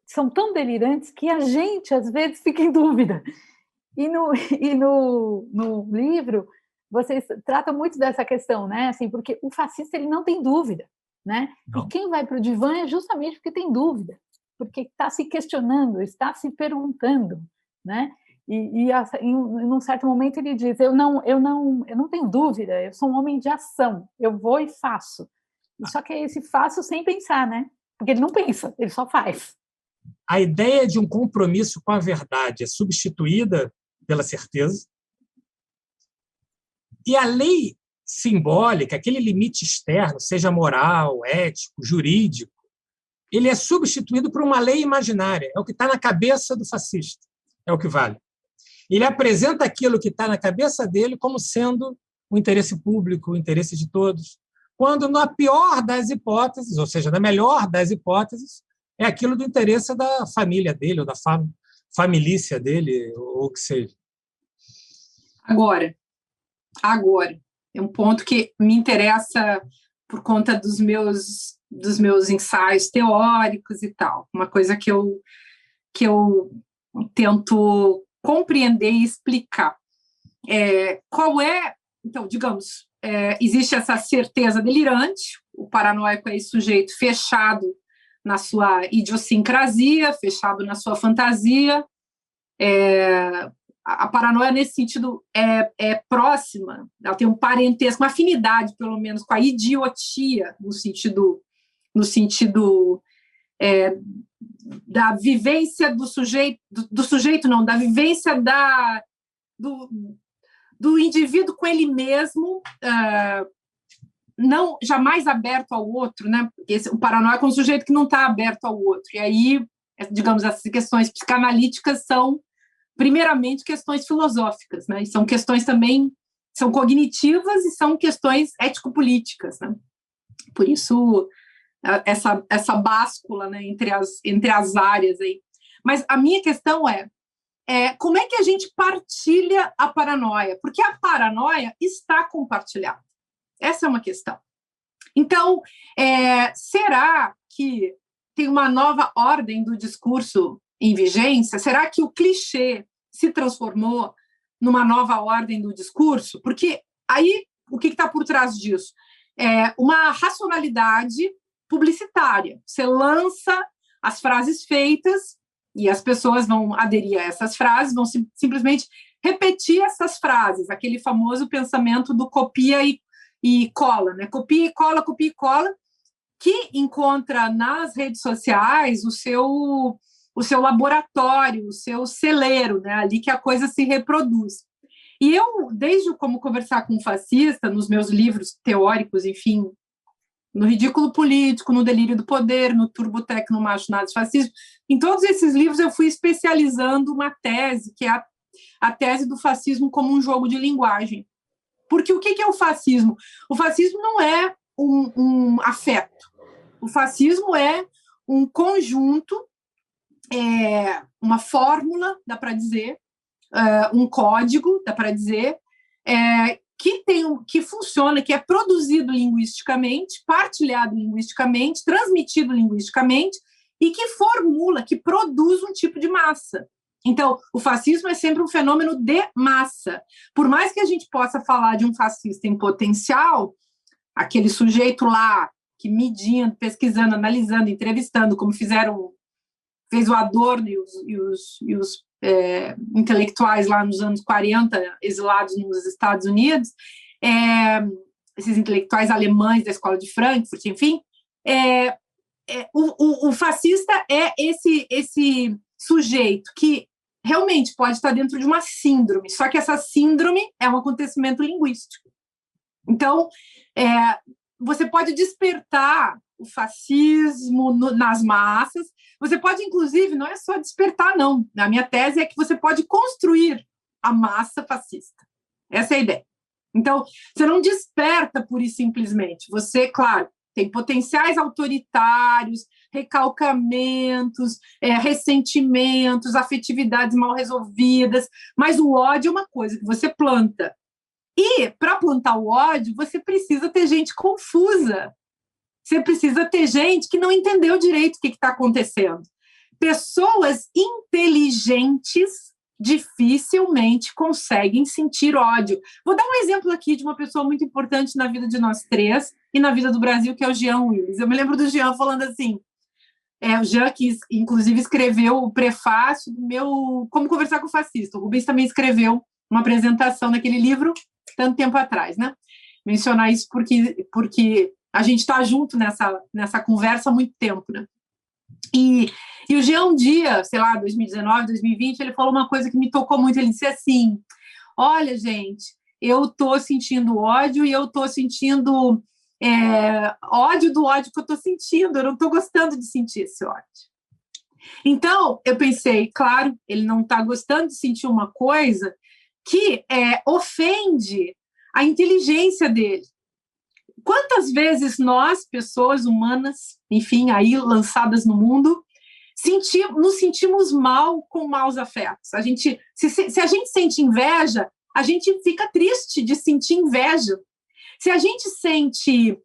são tão delirantes que a gente, às vezes, fica em dúvida. E no livro, vocês tratam muito dessa questão, né? Assim, porque o fascista ele não tem dúvida, né? Não. E quem vai para o divã é justamente porque tem dúvida, porque está se questionando, está se perguntando, né? E em um certo momento ele diz: eu não tenho dúvida, eu sou um homem de ação, eu vou e faço. Só que é esse faço sem pensar, né? Porque ele não pensa, ele só faz. A ideia de um compromisso com a verdade é substituída pela certeza. E a lei simbólica, aquele limite externo, seja moral, ético, jurídico, ele é substituído por uma lei imaginária. É o que está na cabeça do fascista, é o que vale. Ele apresenta aquilo que está na cabeça dele como sendo o interesse público, o interesse de todos, quando, na pior das hipóteses, ou seja, na melhor das hipóteses, é aquilo do interesse da família dele, ou da familícia dele, ou o que seja. Agora, é um ponto que me interessa por conta dos meus ensaios teóricos e tal, uma coisa que eu tento compreender e explicar. Qual é, então, digamos, existe essa certeza delirante, o paranoico é esse sujeito fechado na sua idiosincrasia, fechado na sua fantasia. A paranoia, nesse sentido, é próxima, ela tem um parentesco, uma afinidade, pelo menos, com a idiotia, no sentido da vivência do sujeito não, da vivência do indivíduo com ele mesmo, não jamais aberto ao outro, né? Porque o paranoico é um sujeito que não está aberto ao outro. E aí, digamos, essas questões psicanalíticas são, primeiramente, questões filosóficas, né? E são questões também, são cognitivas e são questões ético-políticas, né? Por isso, essa báscula, né, entre as áreas aí. Mas a minha questão é como é que a gente partilha a paranoia? Porque a paranoia está compartilhada. Essa é uma questão. Então, será que tem uma nova ordem do discurso em vigência? Será que o clichê se transformou numa nova ordem do discurso? Porque aí, o que está por trás disso? Uma racionalidade publicitária. Você lança as frases feitas e as pessoas vão aderir a essas frases, vão simplesmente repetir essas frases, aquele famoso pensamento do copia e cola, né? Copia e cola, que encontra nas redes sociais o seu laboratório, o seu celeiro, né? Ali que a coisa se reproduz. E eu, desde como conversar com um fascista, nos meus livros teóricos, enfim, no Ridículo Político, no Delírio do Poder, no Turbotec, no Macho Nazifascismo, em todos esses livros eu fui especializando uma tese, que é a tese do fascismo como um jogo de linguagem. Porque o que é o fascismo? O fascismo não é um afeto. O fascismo é um conjunto, uma fórmula, dá para dizer, um código, dá para dizer, que funciona, que é produzido linguisticamente, partilhado linguisticamente, transmitido linguisticamente, e que formula, que produz um tipo de massa. Então, o fascismo é sempre um fenômeno de massa. Por mais que a gente possa falar de um fascista em potencial, aquele sujeito lá que medindo, pesquisando, analisando, entrevistando, como fez o Adorno e os intelectuais lá nos anos 40, exilados nos Estados Unidos, esses intelectuais alemães da Escola de Frankfurt, enfim, o fascista é esse sujeito que realmente pode estar dentro de uma síndrome, só que essa síndrome é um acontecimento linguístico. Então, você pode despertar o fascismo nas massas, você pode, inclusive, não é só despertar, não. A minha tese é que você pode construir a massa fascista. Essa é a ideia. Então, você não desperta pura e simplesmente. Você, claro, tem potenciais autoritários, recalcamentos, ressentimentos, afetividades mal resolvidas, mas o ódio é uma coisa que você planta. E, para plantar o ódio, você precisa ter gente confusa. Você precisa ter gente que não entendeu direito o que está acontecendo. Pessoas inteligentes dificilmente conseguem sentir ódio. Vou dar um exemplo aqui de uma pessoa muito importante na vida de nós três e na vida do Brasil, que é o Jean Willis. Eu me lembro do Jean falando assim, o Jean, que inclusive escreveu o prefácio do meu Como Conversar com o Fascista. O Rubens também escreveu uma apresentação naquele livro tanto tempo atrás, né? Mencionar isso porque a gente está junto nessa conversa há muito tempo, né? E o Jean, um dia, sei lá, 2019, 2020, ele falou uma coisa que me tocou muito. Ele disse assim, olha, gente, eu estou sentindo ódio e eu estou sentindo ódio do ódio que eu estou sentindo. Eu não estou gostando de sentir esse ódio. Então, eu pensei, claro, ele não está gostando de sentir uma coisa que ofende a inteligência dele. Quantas vezes nós, pessoas humanas, enfim, aí lançadas no mundo, nos sentimos mal com maus afetos? Se a gente sente inveja, a gente fica triste de sentir inveja. Se a gente sente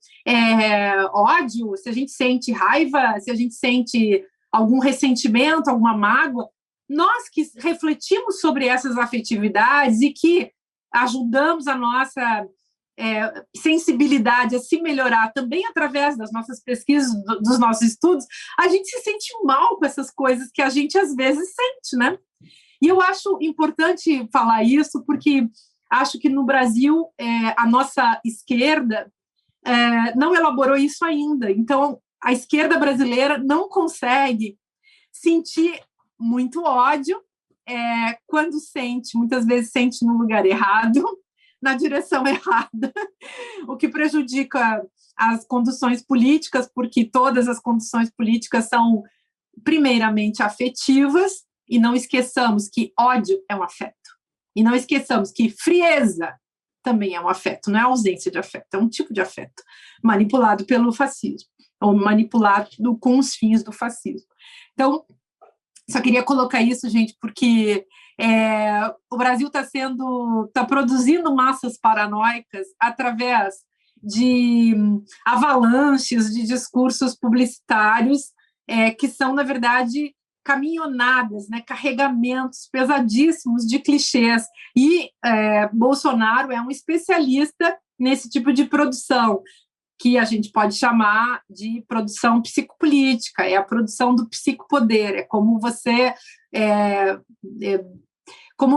ódio, se a gente sente raiva, se a gente sente algum ressentimento, alguma mágoa, nós que refletimos sobre essas afetividades e que ajudamos a nossa sensibilidade a se melhorar também através das nossas pesquisas, dos nossos estudos, a gente se sente mal com essas coisas que a gente às vezes sente, né? E eu acho importante falar isso porque acho que no Brasil a nossa esquerda não elaborou isso ainda. Então, a esquerda brasileira não consegue sentir muito ódio quando sente, muitas vezes sente no lugar errado, na direção errada, o que prejudica as conduções políticas, porque todas as conduções políticas são primeiramente afetivas, e não esqueçamos que ódio é um afeto. E não esqueçamos que frieza também é um afeto, não é ausência de afeto, é um tipo de afeto manipulado pelo fascismo, ou manipulado com os fins do fascismo. Então, só queria colocar isso, gente, porque o Brasil está produzindo massas paranoicas através de avalanches de discursos publicitários que são, na verdade, caminhonadas, né, carregamentos pesadíssimos de clichês. E Bolsonaro é um especialista nesse tipo de produção, que a gente pode chamar de produção psicopolítica, é a produção do psicopoder, é como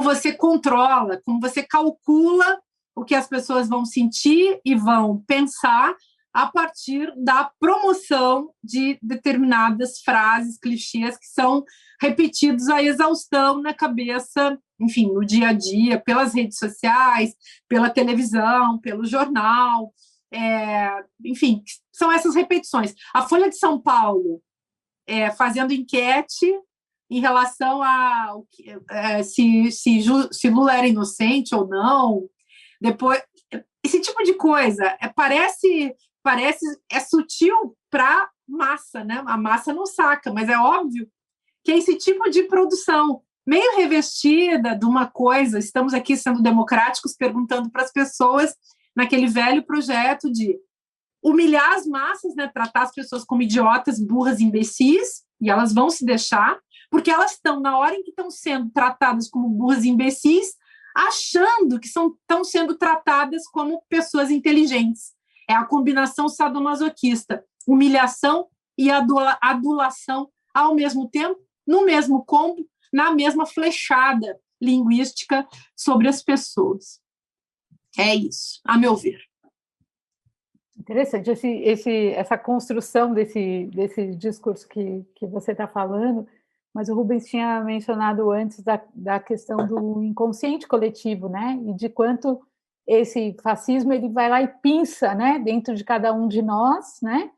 você controla, como você calcula o que as pessoas vão sentir e vão pensar a partir da promoção de determinadas frases, clichês que são repetidos à exaustão na cabeça, enfim, no dia a dia, pelas redes sociais, pela televisão, pelo jornal, enfim, são essas repetições. A Folha de São Paulo fazendo enquete em relação a se Lula era inocente ou não, depois esse tipo de coisa parece sutil para massa, né? A massa não saca, mas é óbvio que é esse tipo de produção meio revestida de uma coisa, estamos aqui sendo democráticos, perguntando para as pessoas naquele velho projeto de humilhar as massas, né? Tratar as pessoas como idiotas, burras, imbecis, e elas vão se deixar, porque elas estão, na hora em que estão sendo tratadas como burras e imbecis, achando que estão sendo tratadas como pessoas inteligentes. É a combinação sadomasoquista, humilhação e adulação ao mesmo tempo, no mesmo combo, na mesma flechada linguística sobre as pessoas. É isso, a meu ver. Interessante essa construção desse discurso que você está falando, mas o Rubens tinha mencionado antes da questão do inconsciente coletivo, né? E de quanto esse fascismo ele vai lá e pinça, né, dentro de cada um de nós, né?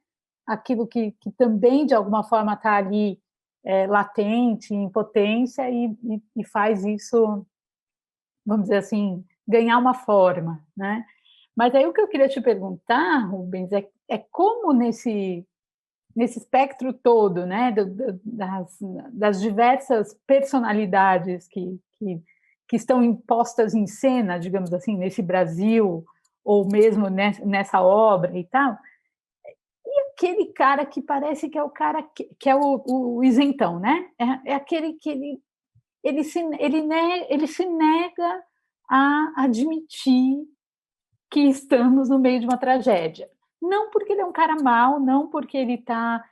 Aquilo que também, de alguma forma, está ali latente, em potência, e faz isso, vamos dizer assim, ganhar uma forma, né? Mas aí o que eu queria te perguntar, Rubens, é como nesse espectro todo, né, das diversas personalidades que estão impostas em cena, digamos assim, nesse Brasil, ou mesmo nessa obra e tal, e aquele cara que parece que é o cara que é o isentão, né? É aquele que ele se nega a admitir que estamos no meio de uma tragédia. Não porque ele é um cara mau, não porque ele está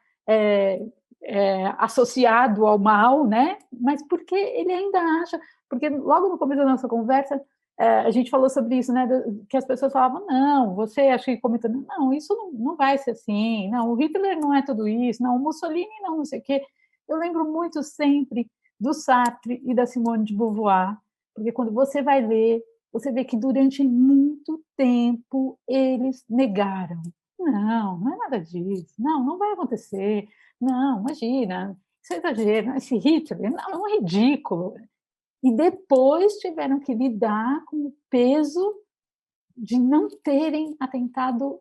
associado ao mal, né? Mas porque ele ainda acha... Porque logo no começo da nossa conversa, a gente falou sobre isso, né? Que as pessoas falavam, não, você acha que comentando, não, isso não vai ser assim, não, o Hitler não é tudo isso, não, o Mussolini não sei o quê. Eu lembro muito sempre do Sartre e da Simone de Beauvoir, porque quando você vai ler, você vê que durante muito tempo eles negaram. Não é nada disso. Não vai acontecer. Não, imagina, isso é exagero. Esse Hitler, não, é um ridículo. E depois tiveram que lidar com o peso de não terem atentado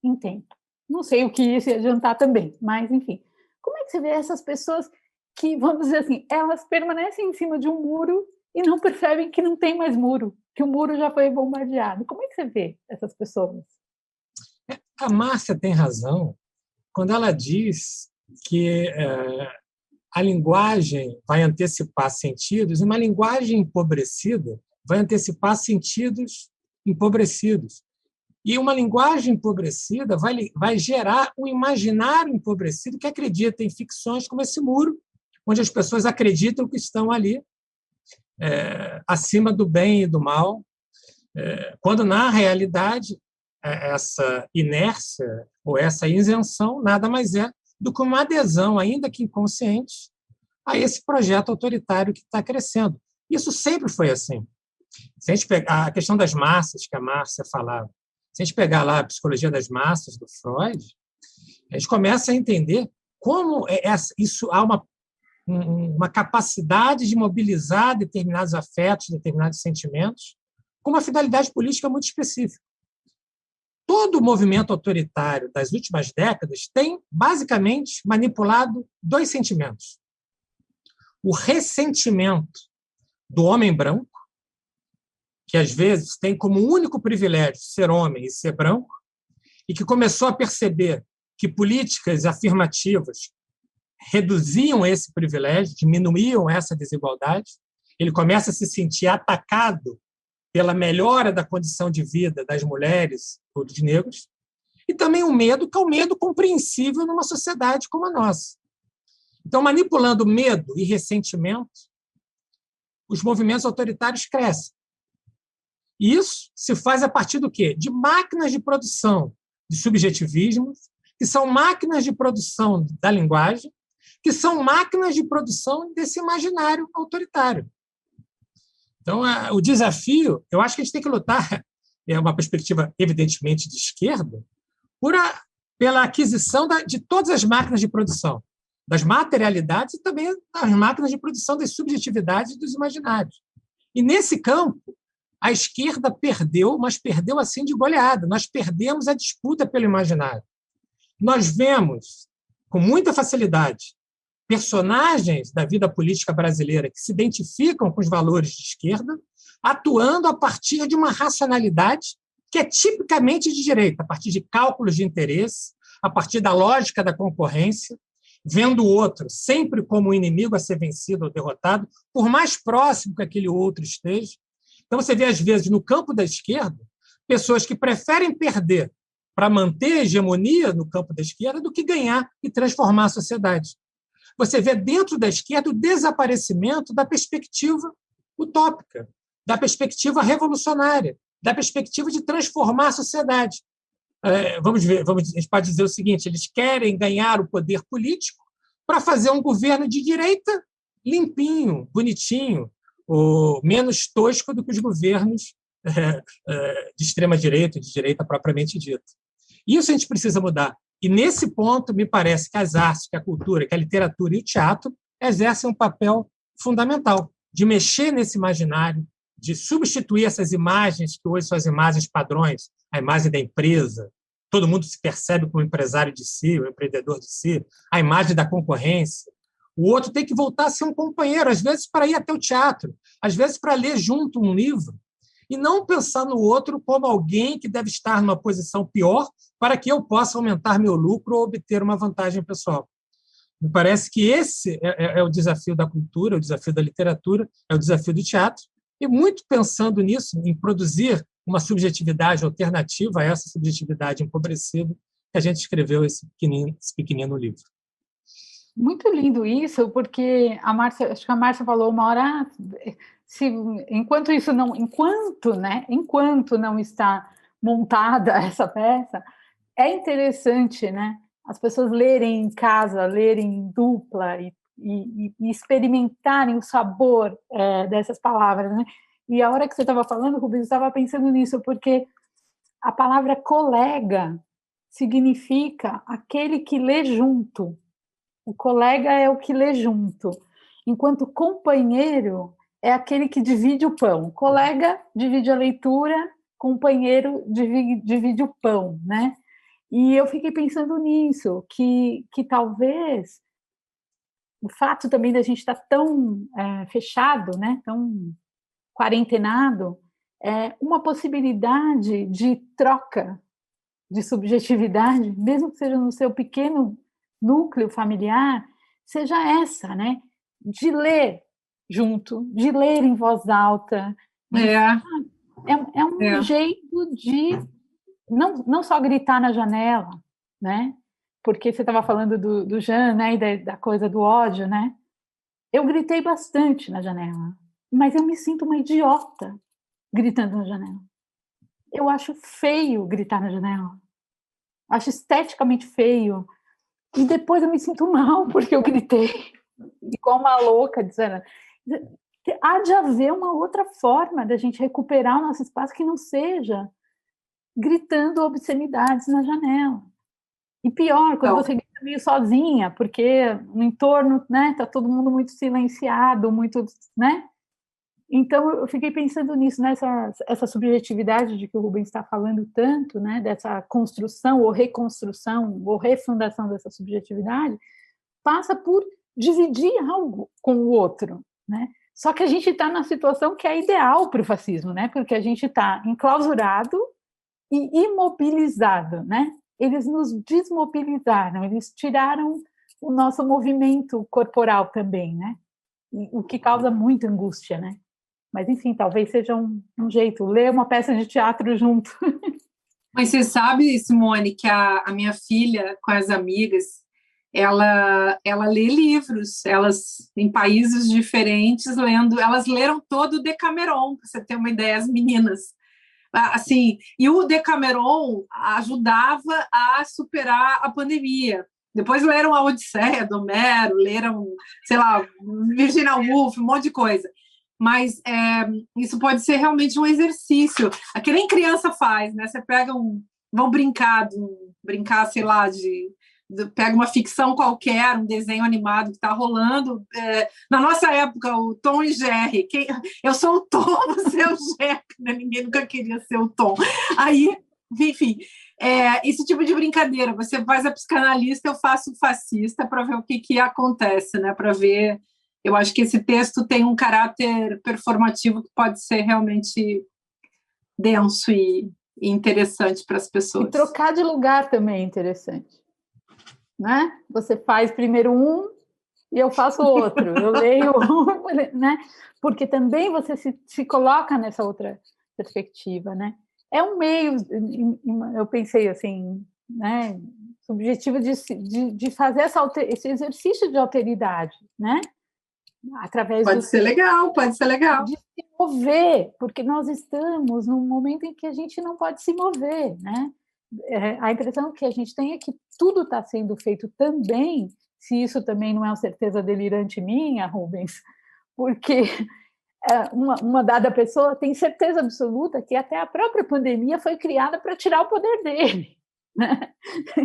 em tempo. Não sei o que ia se adiantar também, mas, enfim. Como é que você vê essas pessoas que, vamos dizer assim, elas permanecem em cima de um muro e não percebem que não tem mais muro, que o muro já foi bombardeado? Como é que você vê essas pessoas? A Márcia tem razão quando ela diz que a linguagem vai antecipar sentidos, e uma linguagem empobrecida vai antecipar sentidos empobrecidos. E uma linguagem empobrecida vai gerar um imaginário empobrecido que acredita em ficções como esse muro, onde as pessoas acreditam que estão ali, acima do bem e do mal, quando, na realidade, essa inércia ou essa isenção nada mais é do que uma adesão, ainda que inconsciente, a esse projeto autoritário que está crescendo. Isso sempre foi assim. Se a gente pegar a questão das massas, que a Márcia falava, se a gente pegar lá a psicologia das massas do Freud, a gente começa a entender como isso há uma capacidade de mobilizar determinados afetos, determinados sentimentos, com uma finalidade política muito específica. Todo o movimento autoritário das últimas décadas tem, basicamente, manipulado dois sentimentos. O ressentimento do homem branco, que às vezes tem como único privilégio ser homem e ser branco, e que começou a perceber que políticas afirmativas reduziam esse privilégio, diminuíam essa desigualdade. Ele começa a se sentir atacado pela melhora da condição de vida das mulheres ou dos negros, e também o medo, que é um medo compreensível numa sociedade como a nossa. Então, manipulando medo e ressentimento, os movimentos autoritários crescem. E isso se faz a partir do quê? De máquinas de produção de subjetivismos, que são máquinas de produção da linguagem, que são máquinas de produção desse imaginário autoritário. Então, o desafio, eu acho que a gente tem que lutar, é uma perspectiva evidentemente de esquerda, pela aquisição de todas as máquinas de produção, das materialidades e também das máquinas de produção das subjetividades e dos imaginários. E, nesse campo, a esquerda perdeu, mas perdeu assim de goleada. Nós perdemos a disputa pelo imaginário. Nós vemos com muita facilidade personagens da vida política brasileira que se identificam com os valores de esquerda, atuando a partir de uma racionalidade que é tipicamente de direita, a partir de cálculos de interesse, a partir da lógica da concorrência, vendo o outro sempre como um inimigo a ser vencido ou derrotado, por mais próximo que aquele outro esteja. Então, você vê, às vezes, no campo da esquerda, pessoas que preferem perder para manter a hegemonia no campo da esquerda do que ganhar e transformar a sociedade. Você vê dentro da esquerda o desaparecimento da perspectiva utópica, da perspectiva revolucionária, da perspectiva de transformar a sociedade. Vamos ver, a gente pode dizer o seguinte: eles querem ganhar o poder político para fazer um governo de direita limpinho, bonitinho, ou menos tosco do que os governos de extrema-direita, de direita propriamente dita. Isso a gente precisa mudar. E, nesse ponto, me parece que as artes, que a cultura, que a literatura e o teatro exercem um papel fundamental de mexer nesse imaginário, de substituir essas imagens que hoje são as imagens padrões, a imagem da empresa, todo mundo se percebe como empresário de si, um empreendedor de si, a imagem da concorrência. O outro tem que voltar a ser um companheiro, às vezes para ir até o teatro, às vezes para ler junto um livro, e não pensar no outro como alguém que deve estar numa posição pior para que eu possa aumentar meu lucro ou obter uma vantagem pessoal. Me parece que esse é o desafio da cultura, o desafio da literatura, é o desafio do teatro, e muito pensando nisso, em produzir uma subjetividade alternativa a essa subjetividade empobrecida, que a gente escreveu esse pequenino livro. Muito lindo isso, porque acho que a Márcia falou uma hora, enquanto não está montada essa peça, é interessante, né? As pessoas lerem em casa, lerem em dupla e experimentarem o sabor dessas palavras, né? E a hora que você estava falando, Rubens, eu estava pensando nisso, porque a palavra colega significa aquele que lê junto. O colega é o que lê junto, enquanto companheiro é aquele que divide o pão. O colega divide a leitura, companheiro divide o pão, né? E eu fiquei pensando nisso, que talvez o fato também da gente estar tão fechado, né, tão quarentenado, uma possibilidade de troca de subjetividade, mesmo que seja no seu pequeno núcleo familiar, seja essa, né? De ler junto, de ler em voz alta. É um jeito de não só gritar na janela, né? Porque você estava falando do Jean, né? E da coisa do ódio, né? Eu gritei bastante na janela, mas eu me sinto uma idiota gritando na janela. Eu acho feio gritar na janela. Acho esteticamente feio. E depois eu me sinto mal, porque eu gritei, igual uma louca, dizendo... Há de haver uma outra forma da gente recuperar o nosso espaço que não seja gritando obscenidades na janela. E pior, quando você grita meio sozinha, porque no entorno, né, tá todo mundo muito silenciado, muito, né? Então, eu fiquei pensando nisso, essa subjetividade de que o Rubens está falando tanto, né, dessa construção ou reconstrução ou refundação dessa subjetividade, passa por dividir algo com o outro, né? Só que a gente está na situação que é ideal para o fascismo, né? Porque a gente está enclausurado e imobilizado, né? Eles nos desmobilizaram, eles tiraram o nosso movimento corporal também, né? O que causa muita angústia, né? Mas, enfim, talvez seja um jeito, ler uma peça de teatro junto. Mas você sabe, Simone, que a minha filha, com as amigas, ela lê livros, elas, em países diferentes, elas leram todo o Decameron, para você ter uma ideia, as meninas. Assim, e o Decameron ajudava a superar a pandemia. Depois leram a Odisseia do Homero, leram, sei lá, Virginia Woolf, um monte de coisa. Mas isso pode ser realmente um exercício. Que nem criança faz, né? Você pega vão brincar, sei lá, pega uma ficção qualquer, um desenho animado que está rolando. Na nossa época, o Tom e Jerry. Eu sou o Tom, você é o Jerry, né? Ninguém nunca queria ser o Tom. Aí enfim, esse tipo de brincadeira. Você faz a psicanalista, eu faço o fascista para ver o que acontece, né? Para ver. Eu acho que esse texto tem um caráter performativo que pode ser realmente denso e interessante para as pessoas. E trocar de lugar também é interessante, né? Você faz primeiro um e eu faço outro. Eu leio um, né? Porque também você se coloca nessa outra perspectiva, né? É um meio, eu pensei assim, né? Subjetivo de fazer esse exercício de alteridade, né? Através pode ser legal. De se mover, porque nós estamos num momento em que a gente não pode se mover, né? A impressão que a gente tem é que tudo está sendo feito também, se isso também não é uma certeza delirante minha, Rubens, porque uma dada pessoa tem certeza absoluta que até a própria pandemia foi criada para tirar o poder dele, né?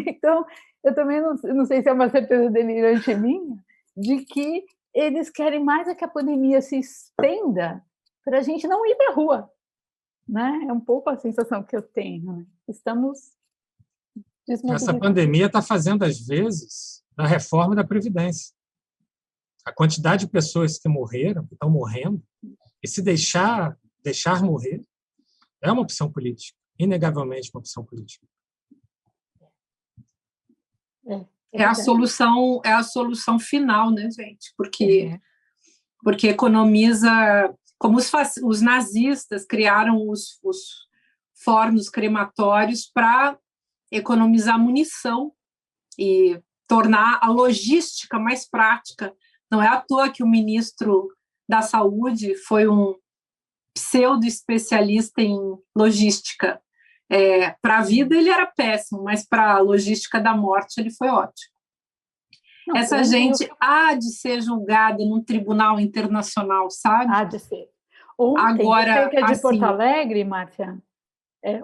Então, eu também não sei se é uma certeza delirante minha, de que eles querem mais é que a pandemia se estenda para a gente não ir para a rua, né? É um pouco a sensação que eu tenho. Né? Estamos Essa pandemia está fazendo, às vezes, a reforma da Previdência. A quantidade de pessoas que morreram, que estão morrendo, e se deixar morrer, é uma opção política, inegavelmente uma opção política. É a solução final, né, gente? Porque economiza, como os nazistas criaram os fornos crematórios para economizar munição e tornar a logística mais prática. Não é à toa que o ministro da Saúde foi um pseudo-especialista em logística. Para a vida ele era péssimo, mas para a logística da morte ele foi ótimo. Essa gente há de ser julgada num tribunal internacional, sabe? Há de ser. Ontem, agora, que é de Porto Alegre, Márcia,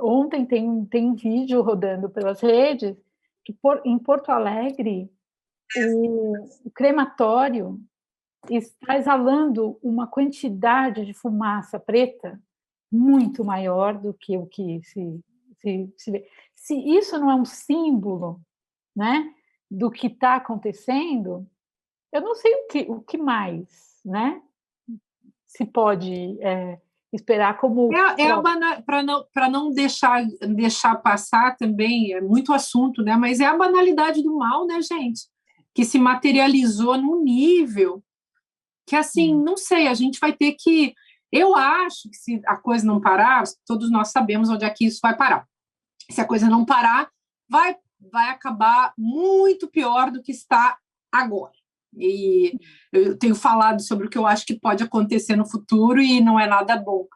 ontem tem um vídeo rodando pelas redes que em Porto Alegre o crematório está exalando uma quantidade de fumaça preta muito maior do que o que se vê. Se isso não é um símbolo, né, do que está acontecendo, eu não sei o que mais, né, se pode esperar como... Para não deixar passar também, é muito assunto, né, mas é a banalidade do mal, né, gente, que se materializou num nível que, assim, não sei, a gente vai ter que... Eu acho que se a coisa não parar, todos nós sabemos onde é que isso vai parar. Se a coisa não parar, vai acabar muito pior do que está agora. E eu tenho falado sobre o que eu acho que pode acontecer no futuro e não é nada bom.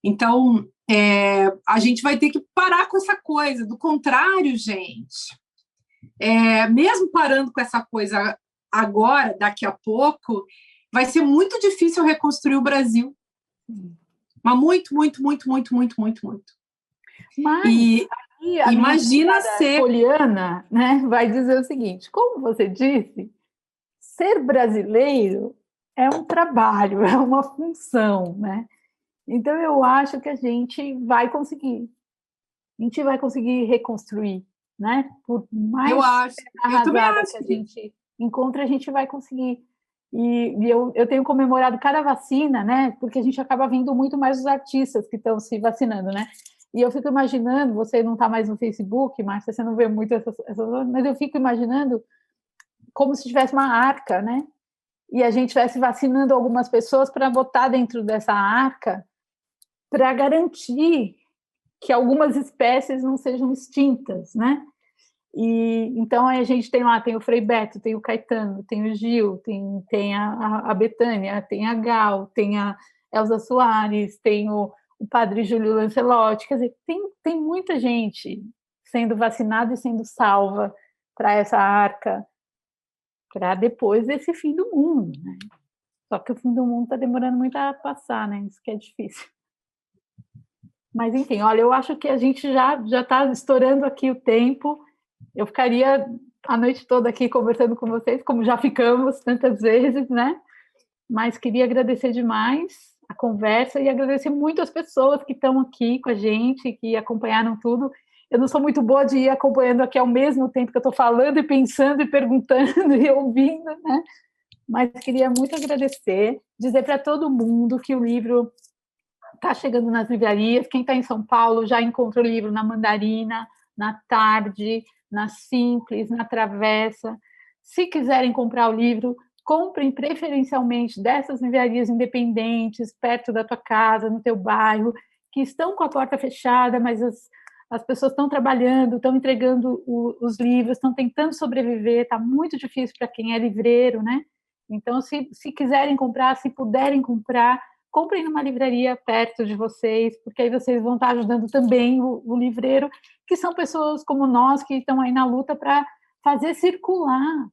Então, a gente vai ter que parar com essa coisa. Do contrário, gente, mesmo parando com essa coisa agora, daqui a pouco, vai ser muito difícil reconstruir o Brasil. Mas muito, muito, muito, muito, muito, muito, muito. Mas imagina ser... Poliana, né, vai dizer o seguinte, como você disse, ser brasileiro é um trabalho, é uma função, né? Então, eu acho que a gente vai conseguir. A gente vai conseguir reconstruir, né? Por mais arrasada que a gente encontre, a gente vai conseguir. E eu tenho comemorado cada vacina, né? Porque a gente acaba vendo muito mais os artistas que estão se vacinando, né? E eu fico imaginando, você não está mais no Facebook, Márcia, você não vê muito essas, mas eu fico imaginando como se tivesse uma arca, né? E a gente estivesse vacinando algumas pessoas para botar dentro dessa arca para garantir que algumas espécies não sejam extintas, né? E então a gente tem lá, tem o Frei Beto, tem o Caetano, tem o Gil, tem a Bethânia, tem a Gal, tem a Elza Soares, tem o Padre Júlio Lancelotti, quer dizer, tem muita gente sendo vacinada e sendo salva para essa arca, para depois desse fim do mundo, né? Só que o fim do mundo está demorando muito a passar, né? Isso que é difícil. Mas, enfim, olha, eu acho que a gente já está estourando aqui o tempo. Eu ficaria a noite toda aqui conversando com vocês, como já ficamos tantas vezes, né? Mas queria agradecer demais a conversa e agradecer muito as pessoas que estão aqui com a gente, que acompanharam tudo. eu não sou muito boa de ir acompanhando aqui ao mesmo tempo que eu estou falando e pensando e perguntando e ouvindo, né? Mas queria muito agradecer, dizer para todo mundo que o livro está chegando nas livrarias. Quem está em São Paulo já encontra o livro na Mandarina, na Tarde, na Simples, na Travessa. Se quiserem comprar o livro, comprem preferencialmente dessas livrarias independentes, perto da tua casa, no teu bairro, que estão com a porta fechada, mas as pessoas estão trabalhando, estão entregando os livros, estão tentando sobreviver, está muito difícil para quem é livreiro, né? Então, se quiserem comprar, se puderem comprar, comprem numa livraria perto de vocês, porque aí vocês vão estar ajudando também o livreiro, que são pessoas como nós, que estão aí na luta para fazer circular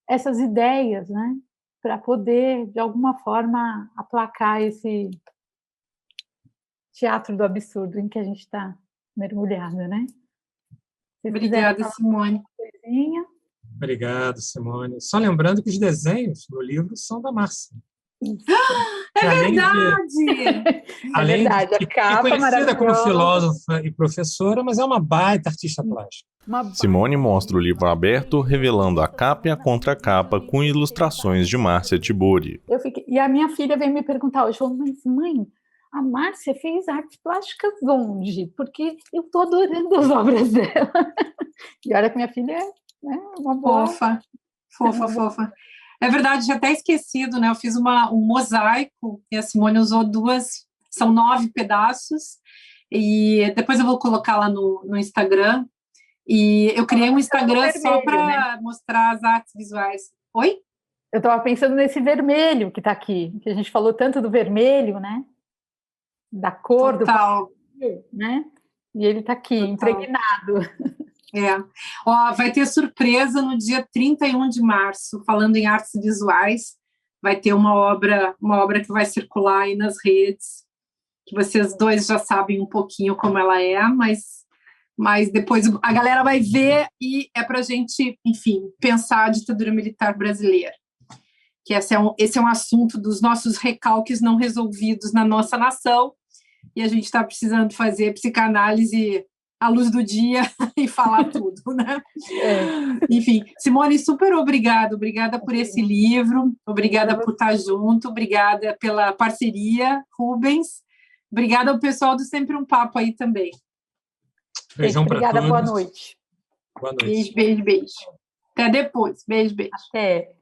essas ideias, né? Para poder, de alguma forma, aplacar esse teatro do absurdo em que a gente está mergulhado, né? Obrigada, Simone. Obrigado, Simone. Só lembrando que os desenhos do livro são da Márcia. É verdade! Além verdade, de a capa é conhecida como maravilhosa. filósofa e professora, mas é uma baita artista plástica. Simone mostra o livro aberto, revelando a capa e a contracapa com ilustrações de Márcia Tiburi. E a minha filha veio me perguntar hoje, mas mãe, a Márcia fez artes plásticas onde? Porque eu estou adorando as obras dela. E olha que minha filha é uma boa... Fofa. É verdade, tinha até esquecido, né? Eu fiz um mosaico e a Simone usou são 9 pedaços, e depois eu vou colocar lá no Instagram. E eu criei um Instagram só para mostrar as artes visuais. Oi? Eu estava pensando nesse vermelho que está aqui, que a gente falou tanto do vermelho, né? Da cor Total. Do vermelho, né? E ele está aqui, total, impregnado. Ó, vai ter surpresa no dia 31 de março, falando em artes visuais. Vai ter uma obra que vai circular aí nas redes, que vocês dois já sabem um pouquinho como ela é, mas depois a galera vai ver, e é para a gente, enfim, pensar a ditadura militar brasileira. Que esse é um assunto dos nossos recalques não resolvidos na nossa nação, e a gente está precisando fazer psicanálise à luz do dia e falar tudo, né? Enfim, Simone, super obrigada por esse livro, obrigada por estar junto, obrigada pela parceria, Rubens, obrigada ao pessoal do Sempre um Papo aí também. Beijão para todos. Obrigada, boa noite. Boa noite. Beijo. Até depois. Beijo. Até.